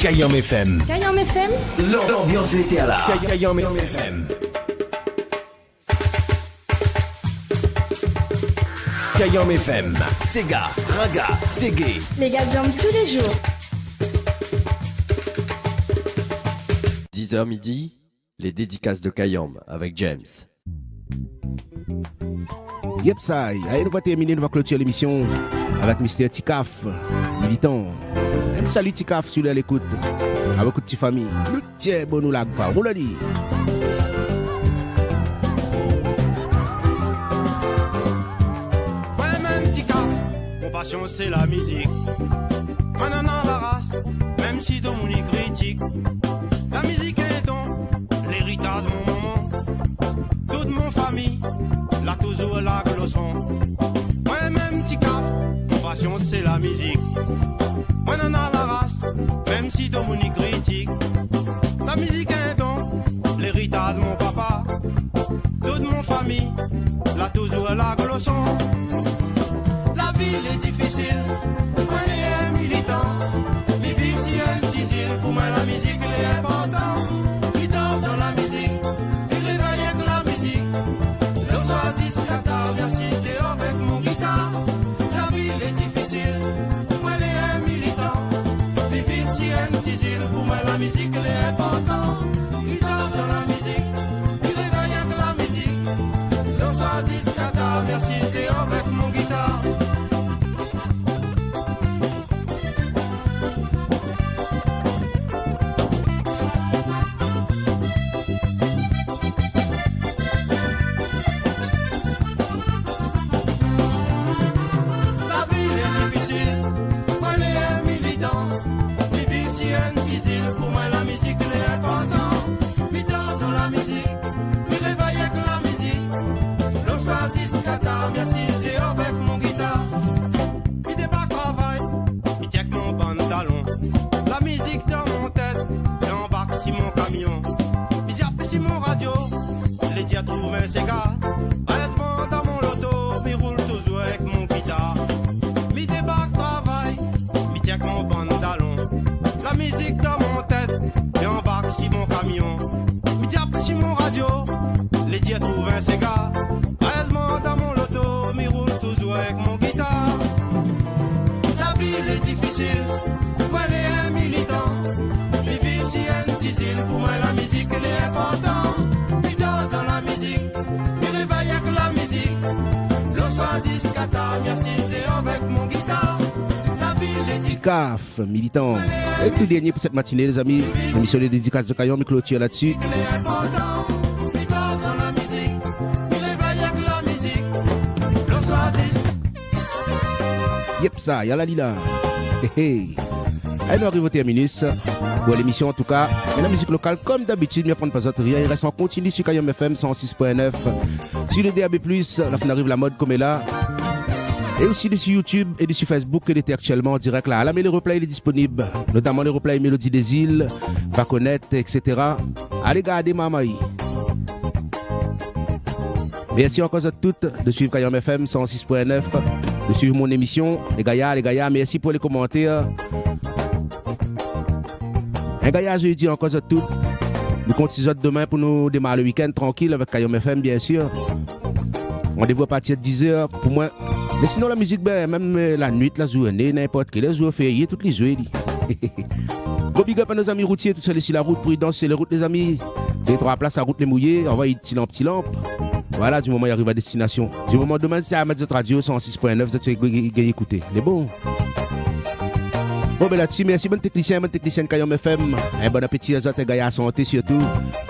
Kayam FM. Kayam FM. L'ambiance était à la Kayam FM. Kayam FM. Sega, Raga, Ségué. Les gars jambent tous les jours. 10h midi, les dédicaces de Kayam avec James. Yep, ça. Allez, nous va terminer, nous va clôturer l'émission avec Mr. Tikaf, militant. Même salut Tikaf, tu l'as à l'écoute. Avec beaucoup de petite famille. Le tiens, bon, nous lag pas. On l'a dit. Ouais, même Tikaf, mon passion c'est la musique. Maintenant la race, même si ton monde est critique. La musique est don, l'héritage mon maman. Toute mon famille, la toujours la glosson. Ouais, même Tikaf, mon passion c'est la musique. Maintenant la race, même si ton monde est critique. La musique est don, l'héritage mon papa. Toute mon famille, la toujours la glosson. La ville est difficile, moi est militant. Mais vivre si un petit île, pour moi la musique est importante. Il dort dans la musique, il réveille avec la musique. Le choisis la table, merci t'es avec mon guitare. La ville est difficile, moi est militant. Mais vivre si un petit île, pour moi la musique est importante. Il dort dans la musique, il réveille avec la musique. Le choisis la table, merci t'es avec mon guitare. dias trouve un cigare. Heureusement dans mon loto, mi roule toujours avec mon guitare. Mi débarque travail, mi tiens avec mon pantalon. La musique dans mon tête, et embarque sur mon camion. Mi tiens sur mon radio, les dias trouve un cigare. Heureusement dans mon loto, mi roule toujours avec mon guitare. La ville est difficile, moi elle est un militant. Les villes si difficile, pour moi la musique elle est importante. Mi dors dans la musique, mi réveille avec la musique. L'Oasis Qatar, merci avec mon guitare. La ville est Ticaf, militant. Et tout dernier pour cette matinée, les amis. L'émission de dédicace de Kayon, mais clôture là-dessus. Yep, ça, y'a la lila. Hey. Elle nous arrive au terminus pour l'émission en tout cas. Et la musique locale, comme d'habitude, ne prendre pas autre rien. Il reste en continu sur Kayon FM 106.9. Sur le DAB+, la fin arrive la mode comme elle est là. Et aussi dessus YouTube et dessus Facebook, elle était actuellement en direct là. Mais le replay il est disponible, notamment le replay Mélodie des Îles, Va connaître, etc. Allez garder mamaï. Merci encore à toutes de suivre Kayon FM 106.9, de suivre mon émission. Les gars, merci pour les commentaires. Un gars, je dis encore à toutes. Nous continuons demain pour nous démarrer le week-end tranquille avec Kayon FM, bien sûr. Rendez-vous à partir de 10h pour moi. Mais sinon, la musique, ben, même la nuit, la journée, n'importe quelle jour férié, toutes les jours. Gros big up à nos amis routiers, tous ceux sur la route, prudence, c'est les routes, les amis. Des 3 places à route les mouillés, envoyez petit lampe. Voilà, du moment où il arrive à destination. Du moment demain, c'est à Metz Radio 106.9, vous êtes écouter. C'est bon. Bon, ben là-dessus, merci, bonne technicienne Kayon FM. Un bon appétit à vous, les gars, à santé surtout.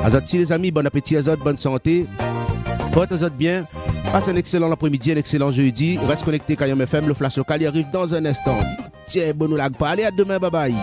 À vous, les amis, bon appétit à vous, bonne santé. Portez vous bien. Passe un excellent après-midi, un excellent jeudi. Reste connecté Kayon FM, le flash local, il arrive dans un instant. Tiens, bon nous lag pas. Allez, à demain, bye bye.